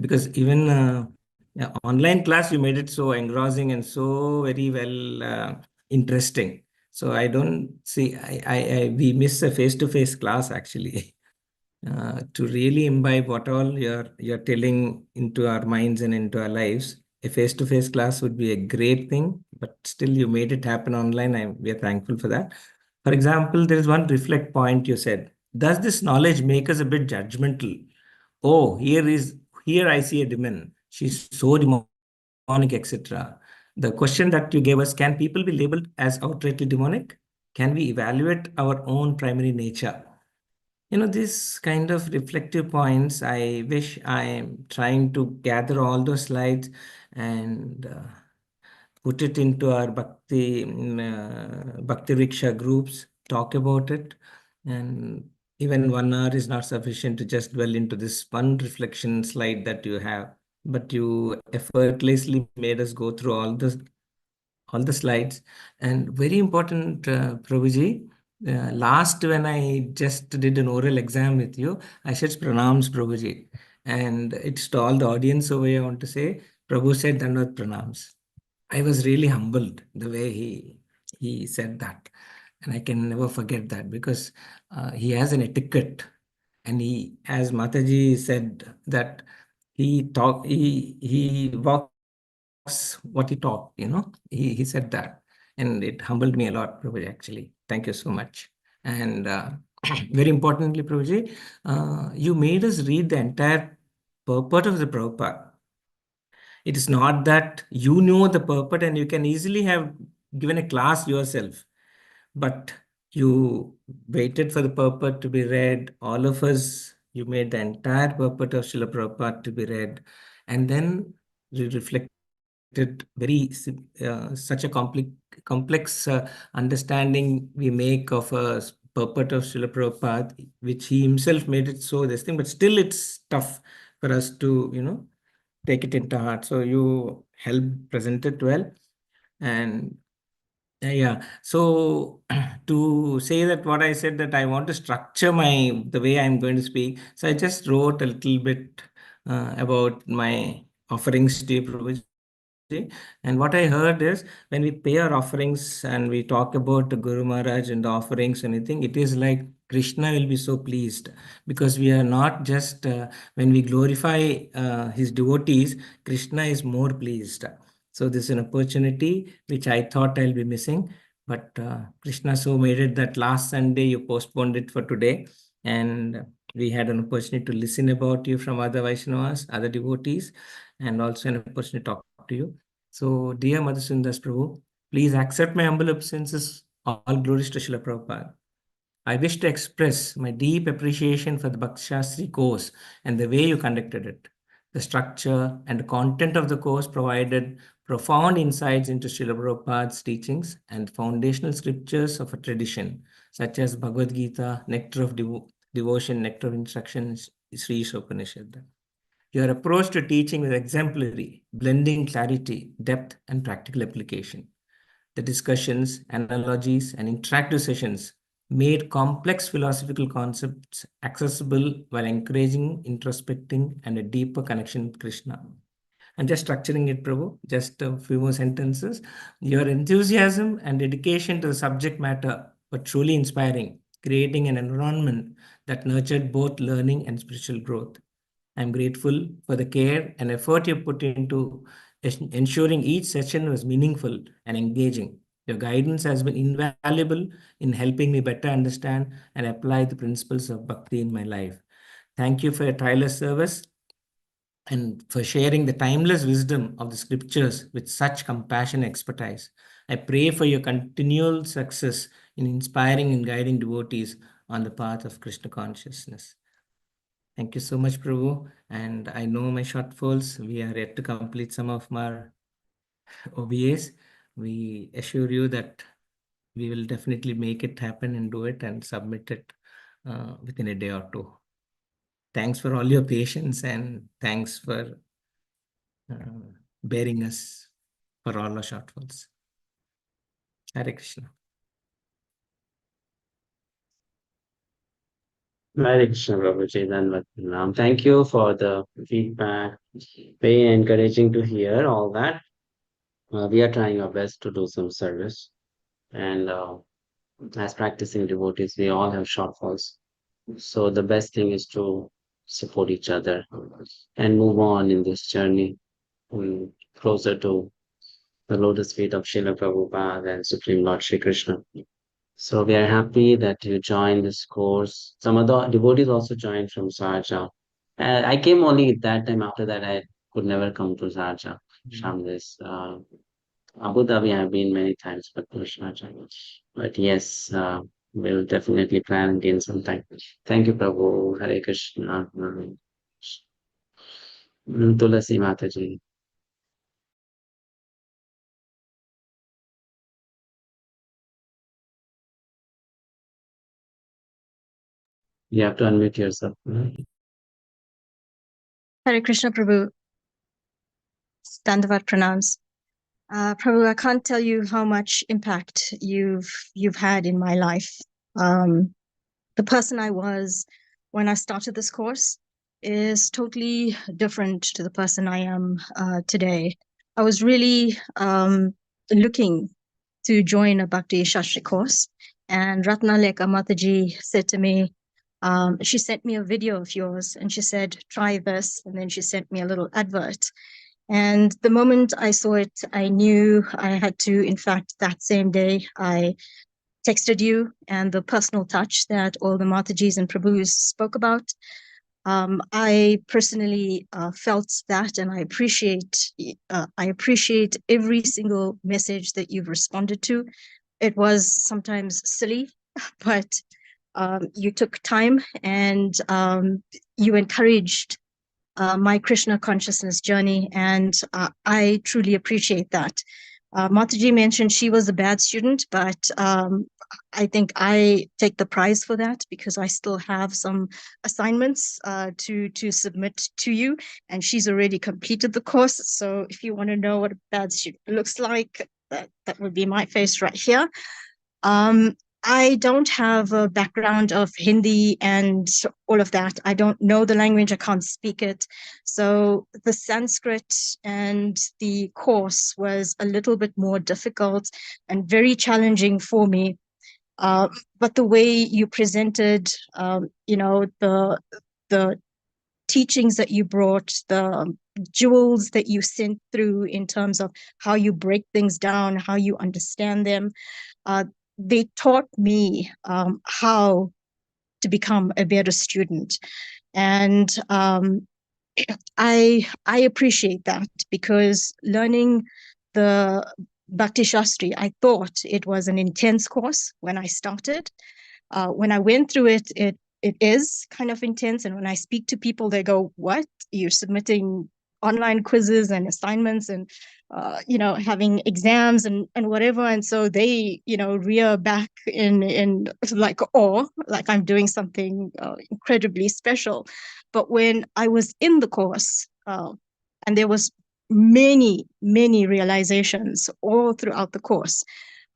because even online class, you made it so engrossing and so very well interesting. So I don't see, we miss a face-to-face class actually. To really imbibe what all you're telling into our minds and into our lives, a face-to-face class would be a great thing, but still you made it happen online. We are thankful for that. For example, there is one reflect point you said. Does this knowledge make us a bit judgmental? Oh, here I see a demon. She's so demonic, etc. The question that you gave us, can people be labeled as outrightly demonic? Can we evaluate our own primary nature? This kind of reflective points, I wish I am trying to gather all those slides and put it into our Bhakti Riksha groups, talk about it. And even 1 hour is not sufficient to just dwell into this one reflection slide that you have. But you effortlessly made us go through all the slides. And very important, Prabhuji, last when I just did an oral exam with you, I said pranams, Prabhuji. And it's to all the audience over here, I want to say, Prabhu said Dandavat pranams. I was really humbled the way he said that. And I can never forget that because he has an etiquette. And he, as Mataji said, that he walks what he talked, he said that. And it humbled me a lot, Prabhuji, actually. Thank you so much. And very importantly, Prabhuji, you made us read the entire purport of the Prabhupada. It is not that you know the purport and you can easily have given a class yourself, but you waited for the purport to be read. All of us, you made the entire purport of Srila Prabhupada to be read. And then you reflected such a complex understanding we make of a purport of Srila Prabhupada, which he himself made it so this thing, but still it's tough for us to, take it into heart. So you helped present it well. And yeah, so to say that what I said, that I want to structure the way I'm going to speak. So I just wrote a little bit about my offerings to you, Prabhuji. And what I heard is when we pay our offerings and we talk about the Guru Maharaj and the offerings and anything, it is like Krishna will be so pleased because we are not just, when we glorify his devotees, Krishna is more pleased. So this is an opportunity which I thought I'll be missing. But Krishna so made it that last Sunday you postponed it for today. And we had an opportunity to listen about you from other Vaishnavas, other devotees, and also an opportunity to talk to you. So, dear Madhusundas Prabhu, please accept my humble obeisances. All glories to Srila Prabhupada. I wish to express my deep appreciation for the Bhakti-sastri course and the way you conducted it. The structure and the content of the course provided profound insights into Srila Prabhupada's teachings and foundational scriptures of a tradition, such as Bhagavad-gita, Nectar of Devotion, Nectar of Instruction, Sri Upanishad. Your approach to teaching was exemplary, blending clarity, depth, and practical application. The discussions, analogies, and interactive sessions made complex philosophical concepts accessible while encouraging introspecting and a deeper connection with Krishna. And just structuring it, Prabhu, just a few more sentences. Your enthusiasm and dedication to the subject matter were truly inspiring, creating an environment that nurtured both learning and spiritual growth. I'm grateful for the care and effort you put into ensuring each session was meaningful and engaging. Your guidance has been invaluable in helping me better understand and apply the principles of bhakti in my life. Thank you for your tireless service and for sharing the timeless wisdom of the scriptures with such compassion and expertise. I pray for your continual success in inspiring and guiding devotees on the path of Krishna consciousness. Thank you so much, Prabhu. And I know my shortfalls. We are yet to complete some of our OBAs. We assure you that we will definitely make it happen and do it and submit it within a day or two. Thanks for all your patience and thanks for bearing us for all our shortfalls. Hare Krishna. Hare Krishna, Prabhuji. Dhanavad Pranam. Thank you for the feedback. Very encouraging to hear all that. We are trying our best to do some service. And as practicing devotees, we all have shortfalls. So the best thing is to support each other and move on in this journey closer to the lotus feet of Srila Prabhupada and Supreme Lord Shri Krishna. So we are happy that you joined this course. Some other devotees also joined from Sharjah. I came only at that time. After that, I could never come to Sharjah. Shamdes. Abu Dhabi, I have been many times, but to Sharjah. But yes, we'll definitely plan again sometime. Thank you, Prabhu. Hare Krishna. Tulasi Mataji. You have to unmute yourself. Hare Krishna, Prabhu. Dandavat pranams. Prabhu, I can't tell you how much impact you've had in my life. The person I was when I started this course is totally different to the person I am today. I was really looking to join a Bhakti-sastri course, and Ratnaleka Mataji said to me, she sent me a video of yours and she said, try this. And then she sent me a little advert. And the moment I saw it, I knew I had to, in fact, that same day, I texted you and the personal touch that all the Matajis and Prabhus spoke about. I personally felt that, and I appreciate every single message that you've responded to. It was sometimes silly, but you took time and you encouraged my Krishna consciousness journey, and I truly appreciate that. Mataji mentioned she was a bad student, but I think I take the prize for that because I still have some assignments to submit to you, and she's already completed the course. So if you want to know what a bad student looks like, that would be my face right here. I don't have a background of Hindi and all of that. I don't know the language. I can't speak it. So the Sanskrit and the course was a little bit more difficult and very challenging for me. But the way you presented, the teachings that you brought, the jewels that you sent through in terms of how you break things down, how you understand them, they taught me how to become a better student. And I appreciate that because learning the Bhakti-sastri, I thought it was an intense course when I started. When I went through it, it is kind of intense. And when I speak to people, they go, what? You're submitting online quizzes and assignments and, having exams and whatever. And so they, rear back in like awe, like I'm doing something incredibly special. But when I was in the course, and there was many, many realizations all throughout the course.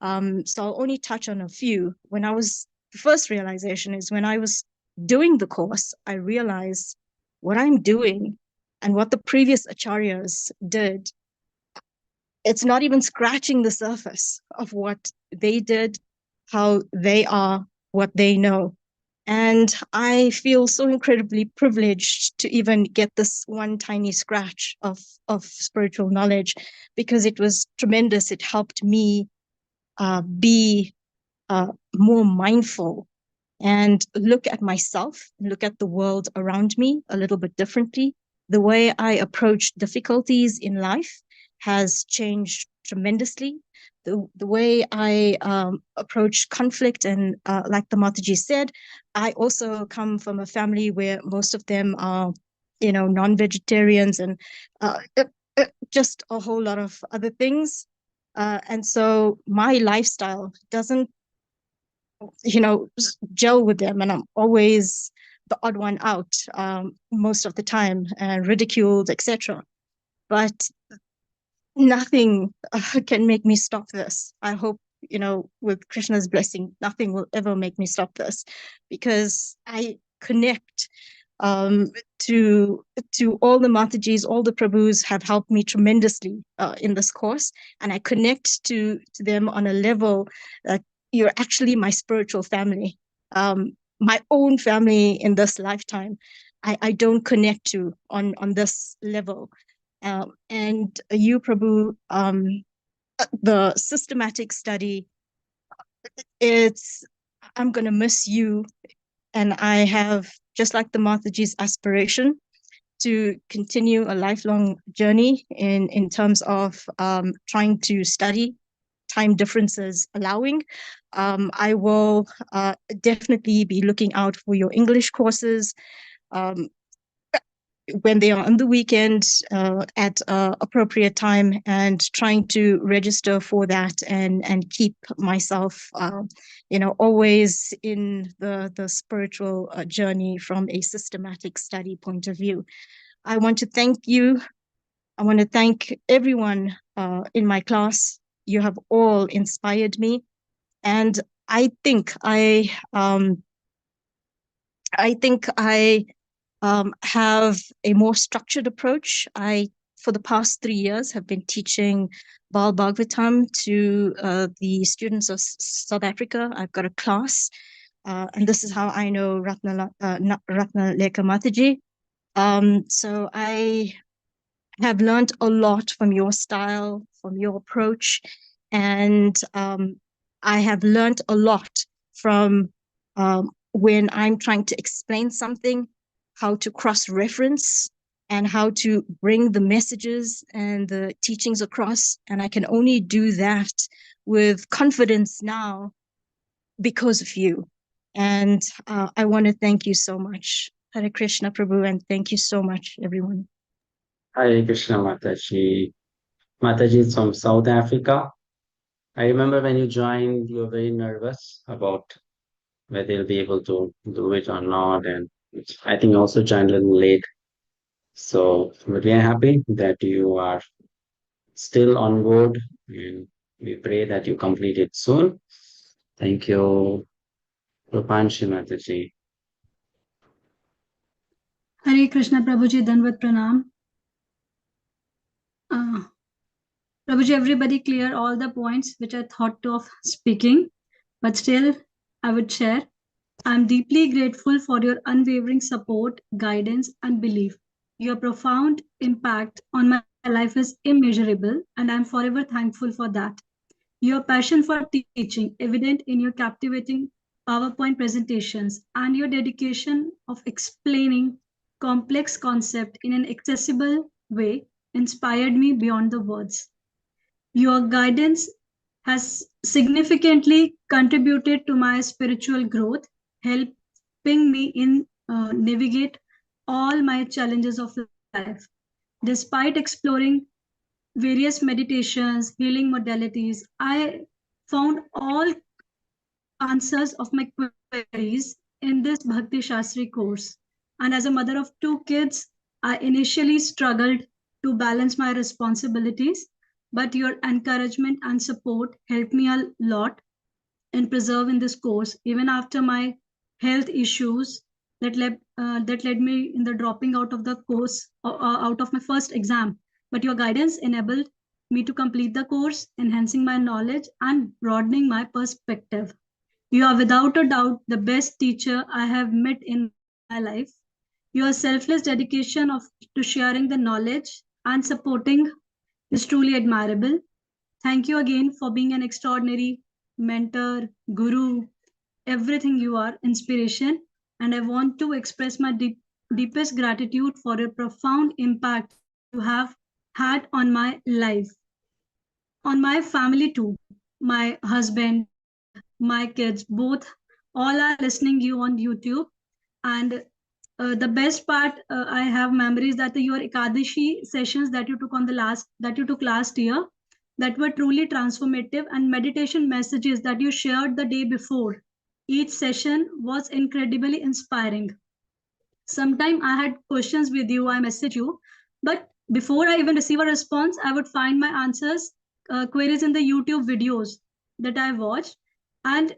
So I'll only touch on a few. When I was the first realization is when I was doing the course, I realized what I'm doing and what the previous acharyas did, it's not even scratching the surface of what they did, how they are, what they know. And I feel so incredibly privileged to even get this one tiny scratch of spiritual knowledge, because it was tremendous. It helped me be more mindful and look at myself, look at the world around me a little bit differently. The way I approach difficulties in life has changed tremendously. The way I approach conflict, and like the Mataji said, I also come from a family where most of them are, non-vegetarians and just a whole lot of other things. And so my lifestyle doesn't gel with them, and I'm always the odd one out most of the time, ridiculed, etc. But nothing can make me stop this. I hope, with Krishna's blessing, nothing will ever make me stop this, because I connect to all the Matajis, all the Prabhus have helped me tremendously in this course, and I connect to them on a level that you're actually my spiritual family, my own family in this lifetime. I don't connect to on this level. And you, Prabhu, the systematic study, I'm going to miss you. And I have, just like the Mataji's aspiration, to continue a lifelong journey in terms of trying to study, time differences allowing. I will definitely be looking out for your English courses when they are on the weekend at appropriate time, and trying to register for that and keep myself always in the spiritual journey from a systematic study point of view. I want to thank you. I want to thank everyone in my class. You have all inspired me, and I think I have a more structured approach. I, for the past 3 years, have been teaching Bhagavatam to the students of South Africa. I've got a class, and this is how I know Ratna Lekha Mataji. So I have learned a lot from your style, from your approach, and I have learned a lot from when I'm trying to explain something, how to cross-reference and how to bring the messages and the teachings across. And I can only do that with confidence now because of you. And I want to thank you so much. Hare Krishna, Prabhu, and thank you so much, everyone. Hare Krishna Mataji. Mataji is from South Africa. I remember when you joined, you were very nervous about whether you'll be able to do it or not. And I think you also joined a little late. So, but we are happy that you are still on board, and we pray that you complete it soon. Thank you, Rupanshi Mataji. Hare Krishna Prabhuji, Danvat Pranam. Prabhuji, everybody clear all the points which I thought of speaking, but still I would share. I'm deeply grateful for your unwavering support, guidance, and belief. Your profound impact on my life is immeasurable, and I'm forever thankful for that. Your passion for teaching, evident in your captivating PowerPoint presentations, and your dedication of explaining complex concepts in an accessible way, inspired me beyond the words. Your guidance has significantly contributed to my spiritual growth, helping me in navigate all my challenges of life. Despite exploring various meditations, healing modalities, I found all answers of my queries in this Bhakti-sastri course. And as a mother of 2 kids, I initially struggled to balance my responsibilities, but your encouragement and support helped me a lot and preserve in this course, even after my health issues that led me in the dropping out of the course, out of my first exam. But your guidance enabled me to complete the course, enhancing my knowledge and broadening my perspective. You are without a doubt the best teacher I have met in my life. Your selfless dedication to sharing the knowledge and supporting is truly admirable. Thank you again for being an extraordinary mentor, guru, everything you are, inspiration. And I want to express my deepest gratitude for your profound impact you have had on my life, on my family too. My husband, my kids, both, all are listening you on YouTube. And the best part, I have memories that your Ekadashi sessions that you took last year, that were truly transformative, and meditation messages that you shared the day before. Each session was incredibly inspiring. Sometime I had questions with you, I message you, but before I even receive a response, I would find my answers, queries in the YouTube videos that I watched. And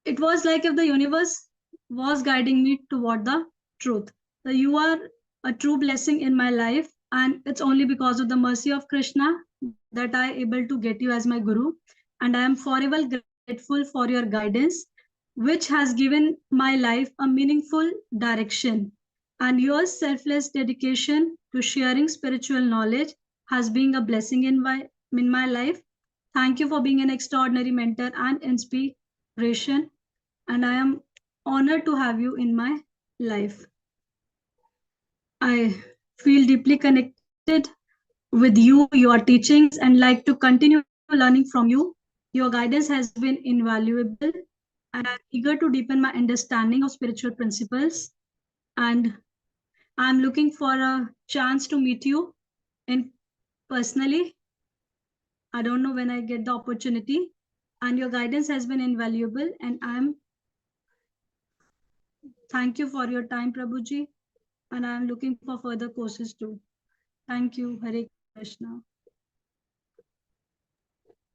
it was like if the universe was guiding me toward the truth. So you are a true blessing in my life, and it's only because of the mercy of Krishna that I able to get you as my guru. And I am forever grateful for your guidance, which has given my life a meaningful direction. And your selfless dedication to sharing spiritual knowledge has been a blessing in my life. Thank you for being an extraordinary mentor and inspiration, and I am honored to have you in my life. I feel deeply connected with you, your teachings, and like to continue learning from you. Your guidance has been invaluable, and I'm eager to deepen my understanding of spiritual principles. And I'm looking for a chance to meet you in personally. I don't know when I get the opportunity, and your guidance has been invaluable, and thank you for your time, Prabhuji, and I'm looking for further courses too. Thank you. Hare Krishna.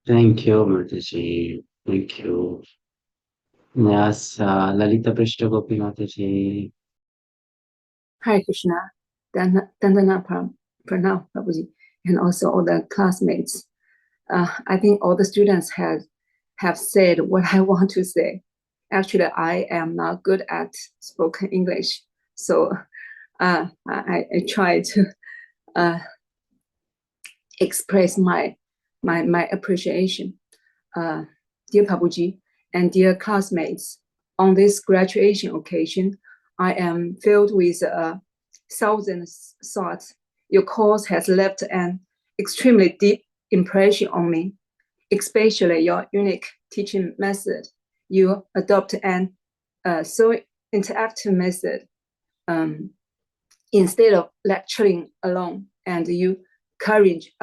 Thank you, Mataji. Thank you. Yes, Lalita Prishta Gopi Mataji. Hare Krishna, Dandana Pranam Prabhuji, and also all the classmates. I think all the students have said what I want to say. Actually, I am not good at spoken English, so I try to express my appreciation. Dear Prabhuji and dear classmates, on this graduation occasion, I am filled with thousand thoughts. Your course has left an extremely deep impression on me, especially your unique teaching method. You adopt an so interactive method instead of lecturing alone, and you encourage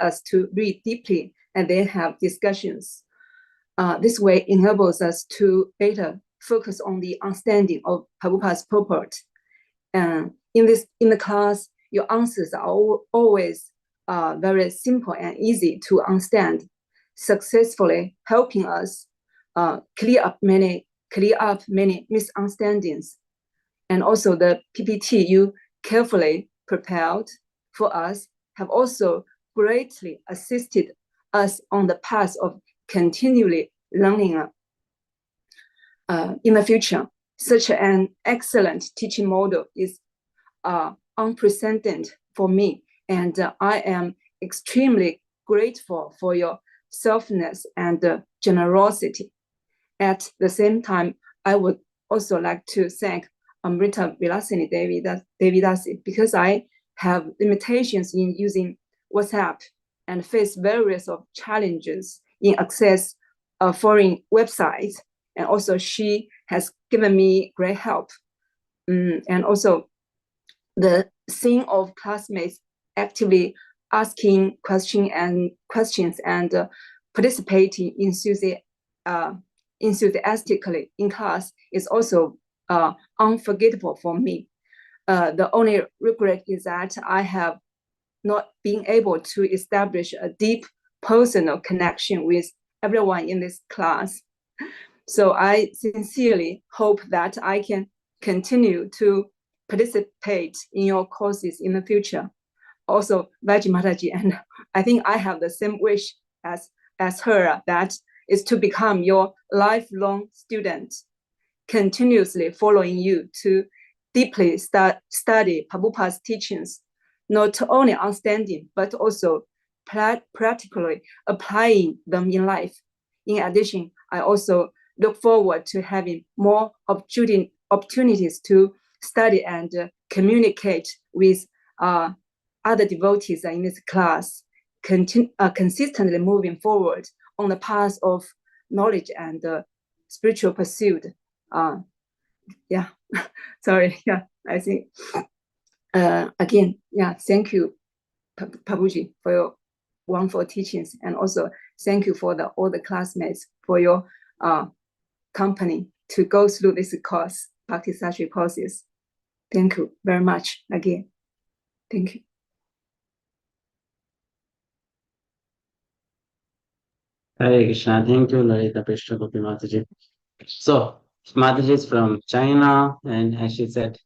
us to read deeply and then have discussions. This way enables us to better focus on the understanding of Prabhupada's purport. In the class, your answers are always very simple and easy to understand, successfully helping us clear up many misunderstandings. And also the PPT you carefully prepared for us have also greatly assisted us on the path of continually learning. In the future, such an excellent teaching model is unprecedented for me, and I am extremely grateful for your selflessness and generosity. At the same time, I would also like to thank Amrita Vilasini Devidasi, because I have limitations in using WhatsApp and face various challenges in access foreign websites. And also she has given me great help. And also the scene of classmates actively asking questions and participating enthusiastically in class is also unforgettable for me. The only regret is that I have not been able to establish a deep personal connection with everyone in this class. So I sincerely hope that I can continue to participate in your courses in the future. Also, Vaji Mataji, and I think I have the same wish as her, that is to become your lifelong student, continuously following you to deeply study Prabhupada's teachings, not only understanding, but also practically applying them in life. In addition, I also look forward to having more opportunities to study and communicate with other devotees in this class, consistently moving forward on the path of knowledge and spiritual pursuit. Yeah, sorry. Yeah, I think again, yeah, thank you, Prabhuji, for your wonderful teachings, and also thank you for all the classmates for your company to go through this course, Bhakti-sastri courses. Thank you very much again. Thank you. Hare Krishna. Thank you, Lalita Krishna Gopi Mataji. So, Mataji is from China, and as she said,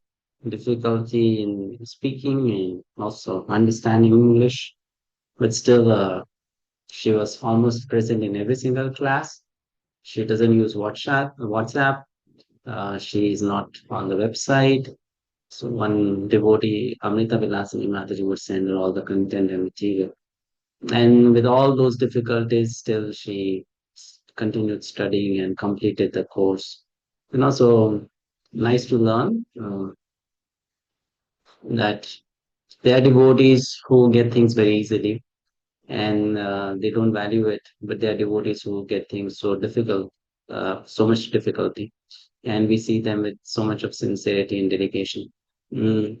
difficulty in speaking and also understanding English, but still, she was almost present in every single class. She doesn't use WhatsApp. She is not on the website. So one devotee, Amrita Vilasini Mataji, would send her all the content and material. And with all those difficulties, still she continued studying and completed the course. And also, nice to learn that there are devotees who get things very easily and they don't value it, but there are devotees who get things so difficult, so much difficulty. And we see them with so much of sincerity and dedication.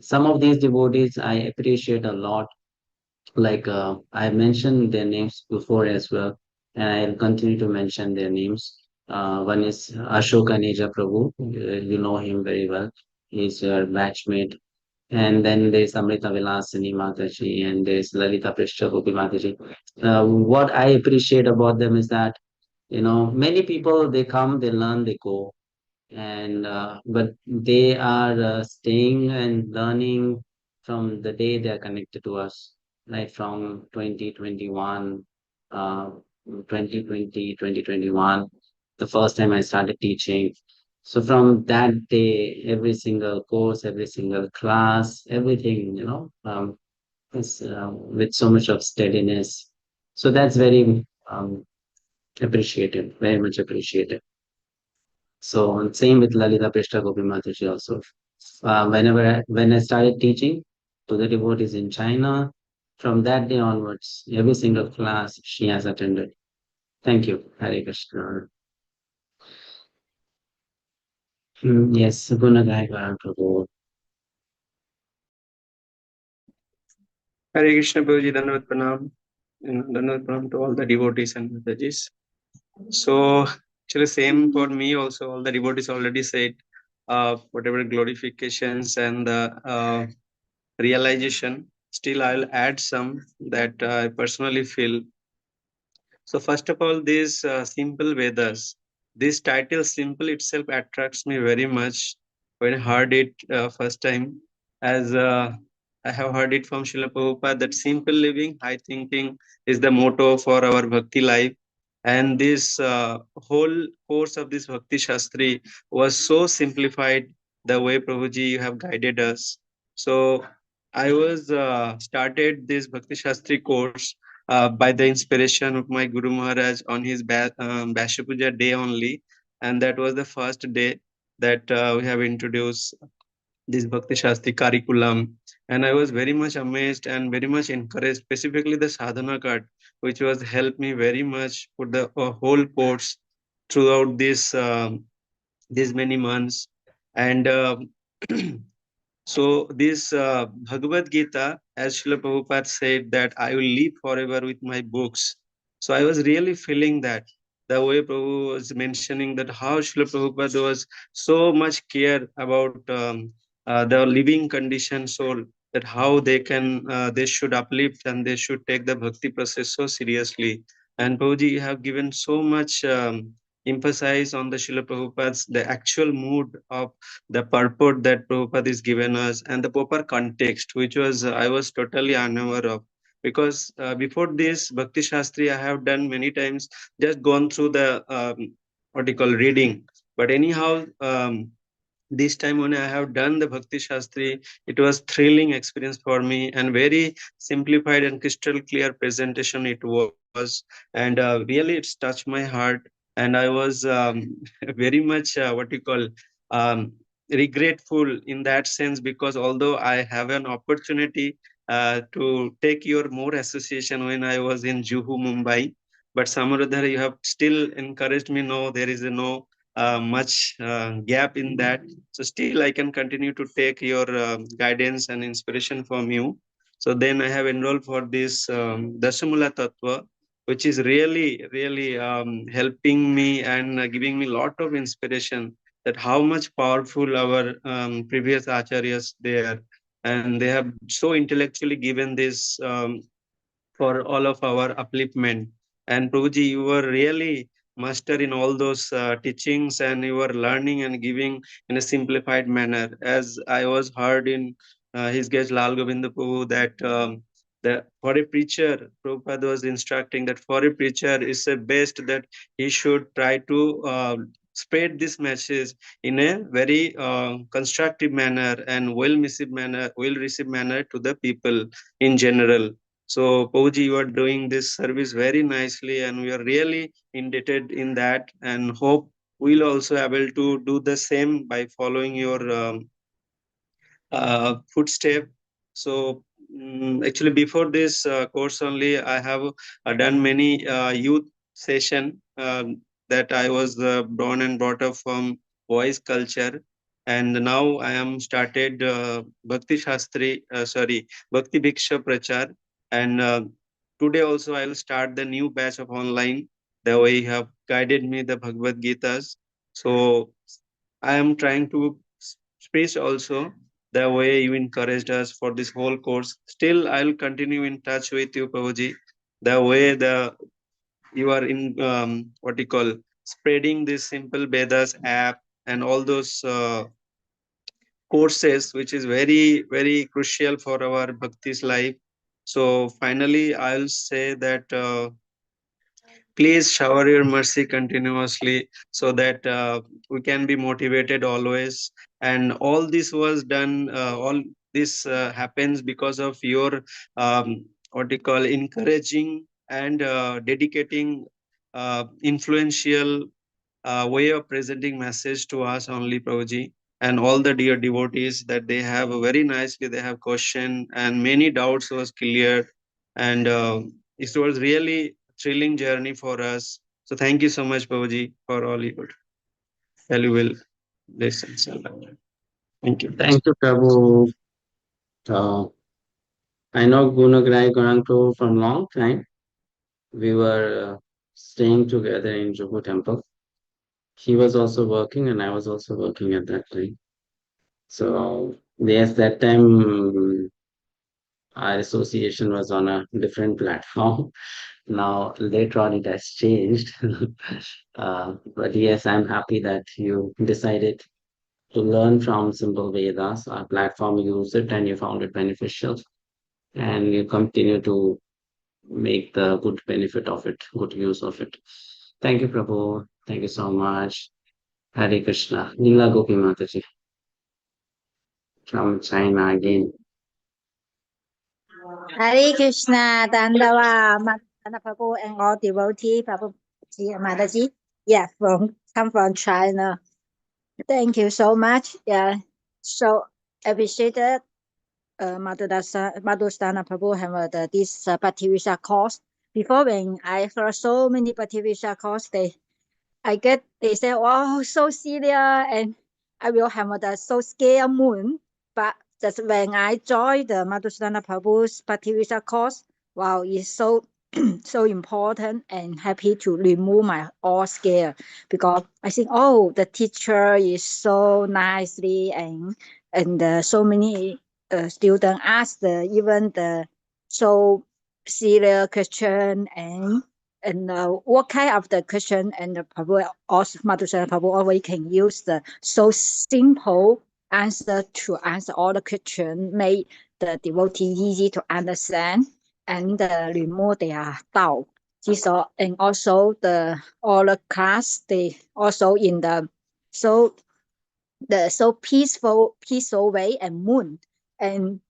Some of these devotees I appreciate a lot. Like I mentioned their names before as well, and I'll continue to mention their names. One is Ashoka Neja Prabhu. You know him very well. He's your batchmate. And then there's Amrita Vilasini Mataji, and there's Lalita Prishta Gopi Mataji. What I appreciate about them is that, many people, they come, they learn, they go, and but they are staying and learning from the day they are connected to us, like from 2021, 2021, the first time I started teaching. So from that day, every single course, every single class, everything, is with so much of steadiness. So that's very appreciated, very much appreciated. So same with Lalita Prishta Gopi Mataji also. When I started teaching to the devotees in China, from that day onwards, every single class she has attended. Thank you, Hare Krishna. Yes, Gunagaya Prabhu. Hare Krishna Prabhuji, Dandavat Pranam. Dandavat Pranam to all the devotees and Mataji's. So, actually, same for me also. All the devotees already said whatever glorifications and the realization. Still, I'll add some that I personally feel. So, first of all, these simple Vedas. This title, simple itself, attracts me very much when I heard it first time. As I have heard it from Srila Prabhupada that simple living, high thinking is the motto for our bhakti life. And this whole course of this Bhakti-sastri was so simplified the way Prabhuji you have guided us. So I was started this Bhakti-sastri course by the inspiration of my Guru Maharaj on his Basha Puja day only. And that was the first day that we have introduced this Bhakti Shastri curriculum. And I was very much amazed and very much encouraged, specifically the sadhana card, which was helped me very much for the whole course throughout these many months. And so this Bhagavad Gita, as Srila Prabhupada said, that I will live forever with my books. So I was really feeling that the way Prabhu was mentioning that how Srila Prabhupada was so much care about the living condition soul, that how they should uplift and they should take the bhakti process so seriously. And Prabhuji, you have given so much emphasis on the Srila Prabhupada's, the actual mood of the purport that Prabhupada is given us, and the proper context, which was I was totally unaware of. Because before this Bhakti-sastri, I have done many times, just gone through the what you call reading. But anyhow, this time when I have done the Bhakti-sastri, it was thrilling experience for me and very simplified and crystal clear presentation it was. And really it's touched my heart. And I was very much what you call um, regretful in that sense, because although I have an opportunity to take your more association when I was in Juhu, Mumbai, but some or other you have still encouraged me. No, there is no much gap in that. So still I can continue to take your guidance and inspiration from you. So then I have enrolled for this Dasamula Tattva, which is really helping me and giving me a lot of inspiration that how much powerful our previous acharyas they are. And they have so intellectually given this for all of our upliftment. And Prabhuji, you were really master in all those teachings, and you were learning and giving in a simplified manner. As I was heard in his guest Lal Govinda Prabhu that for a preacher, Prabhupada was instructing that for a preacher, it's the best that he should try to spread this message in a very constructive manner and well received manner to the people in general. So, Pauji, you are doing this service very nicely, and we are really indebted in that, and hope we'll also able to do the same by following your footstep. So, actually, before this course only, I have done many youth session that I was born and brought up from voice culture, and now I am started Bhakti Bhiksha Prachar, and today also I will start the new batch of online. The way you have guided me the Bhagavad Gitas, so I am trying to space also the way you encouraged us for this whole course. Still, I'll continue in touch with you, Prabhuji. The way you are in what you call spreading this simple Vedas app and all those courses, which is very crucial for our bhakti's life. So finally, I'll say that. Please shower your mercy continuously so that we can be motivated always. And all this was done, all this happens because of your what you call encouraging and dedicating influential way of presenting message to us only, Prabhuji. And all the dear devotees that they have very nicely, they have questioned and many doubts was cleared. And it was really thrilling journey for us. So thank you so much, Prabhuji, for all your valuable lessons. Thank you. Thank you, Prabhu. I know Gunagai Garanto from long time. We were staying together in Juhu temple. He was also working and I was also working at that time. So yes, that time our association was on a different platform. Now later on it has changed. But yes, I'm happy that you decided to learn from Simple Vedas. Our platform, you used it and you found it beneficial. And you continue to make the good benefit of it, good use of it. Thank you, Prabhu. Thank you so much. Hare Krishna. Neela Gopi Mataji from China again. Hare Krishna, Dandawa, Madhana Prabhu, and all devotees, Prabhu Mataji. Yeah, come from China. Thank you so much. Yeah, so appreciated. Madhusthana Prabhu have this Bhakti-sastri course. Before, when I heard so many Bhakti-sastri course, they say, wow, so serious, and I will have the so scared moon. But just when I joined the Madhusthana Prabhu's Bhakti-sastri course, wow, it's so so important, and happy to remove my all scare, because I think, oh, the teacher is so nicely, and so many students ask even the so serious question, and and what kind of the question and the Prabhu also Madhusudana Prabhu always can use the so simple answer to answer all the question, make the devotee easy to understand and remove their doubt. So, and also the all the class they also in the so so peaceful way and moon and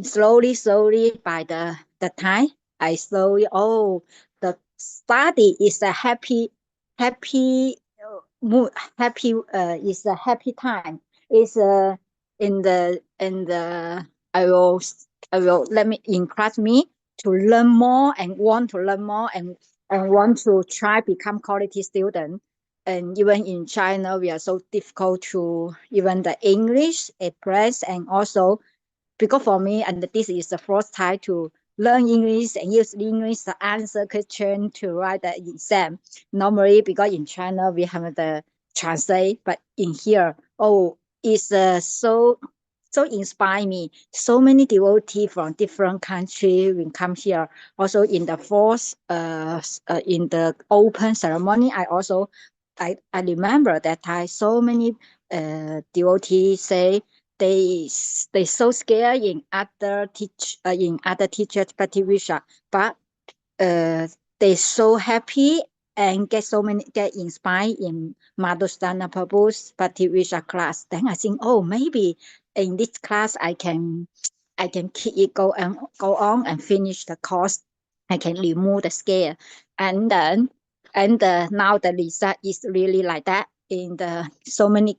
slowly by the time I slowly the study is a happy mood happy is a happy time is in the I will let me encourage me to learn more and want to learn more and want to try become quality student. And even in China we are so difficult to even the English express and also because for me, and this is the first time to learn English and use English to answer question to write the exam. Normally, because in China we have the translate, but in here, it's so inspire me. So many devotees from different countries will come here. Also in the fourth, in the open ceremony, I remember that I so many devotees say they so scared in other teachers participation, but they so happy and get inspired in Madhusudana Prabhu's participation class. Then I think, maybe in this class I can keep it go on and finish the course. I can remove the scare, and then now the result is really like that. In the so many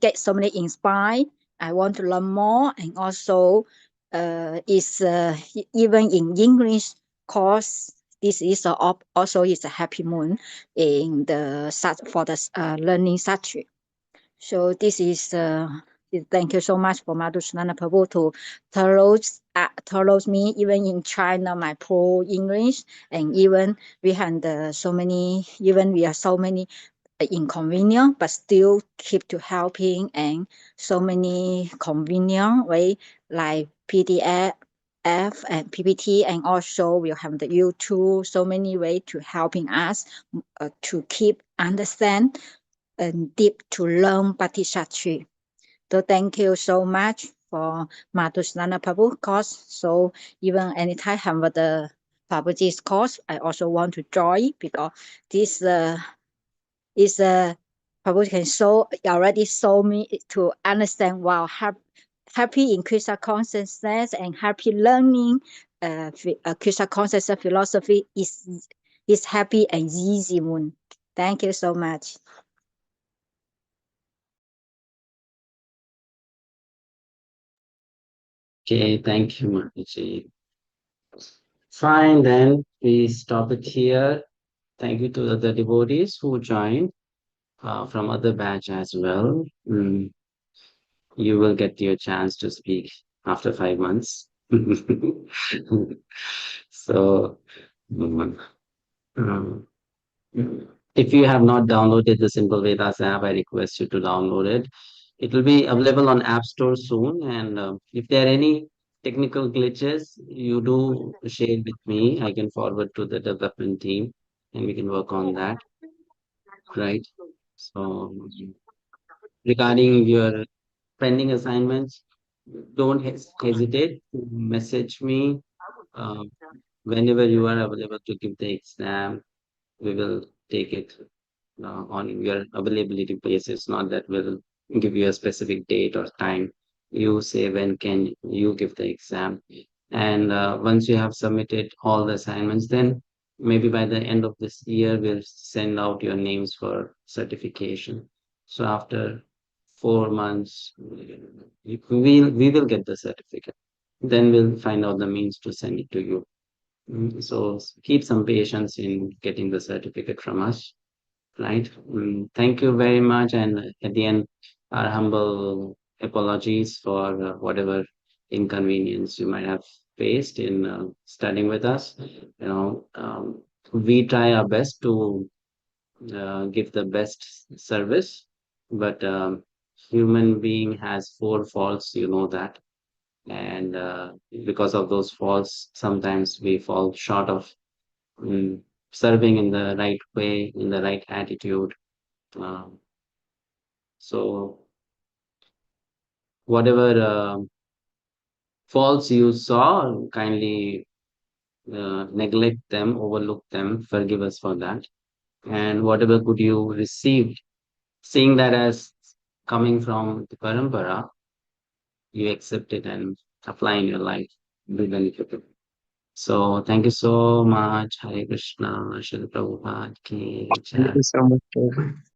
inspired. I want to learn more, and also is even in English course. This is also is a happy moon in the for the learning subject. So this is thank you so much for Madhusudana Prabhu to tells me even in China my poor English and even we had so many even we are so many inconvenient but still keep to helping and so many convenient way like PDF and PPT and also we'll have the YouTube so many way to helping us to keep understand and deep to learn Bhakti-sastri. So thank you so much for Madhusudana Prabhu course. So even anytime have the Prabhuji's course, I also want to join because this is Prabhu can already show me to understand wow happy in Krishna consciousness and happy learning Krishna consciousness philosophy is happy and easy one. Thank you so much. Okay, thank you, Mataji. Fine, then we stop it here. Thank you to the devotees who joined from other batch as well. You will get your chance to speak after 5 months. So, um, if you have not downloaded the Simple Vedas app, I request you to download it. It will be available on App Store soon. And if there are any technical glitches, you do share with me. I can forward to the development team and we can work on that. Right. So, regarding your pending assignments, don't hesitate to message me uh, whenever you are available to give the exam. We will take it on your availability basis, not that we'll give you a specific date or time. You say when can you give the exam. And once you have submitted all the assignments, then maybe by the end of this year, we'll send out your names for certification. So after 4 months, we will get the certificate. Then we'll find out the means to send it to you. So keep some patience in getting the certificate from us. Right. Thank you very much. And at the end, our humble apologies for whatever inconvenience you might have faced in studying with us. We try our best to give the best service, but human being has four faults, you know that. And because of those faults, sometimes we fall short of serving in the right way, in the right attitude. So whatever faults you saw, kindly neglect them, overlook them, forgive us for that. And whatever good you received, seeing that as coming from the parampara, you accept it and apply in your life, be benefited. So thank you so much. Hare Krishna, Shri Prabhupada ki Thank jai. you so much.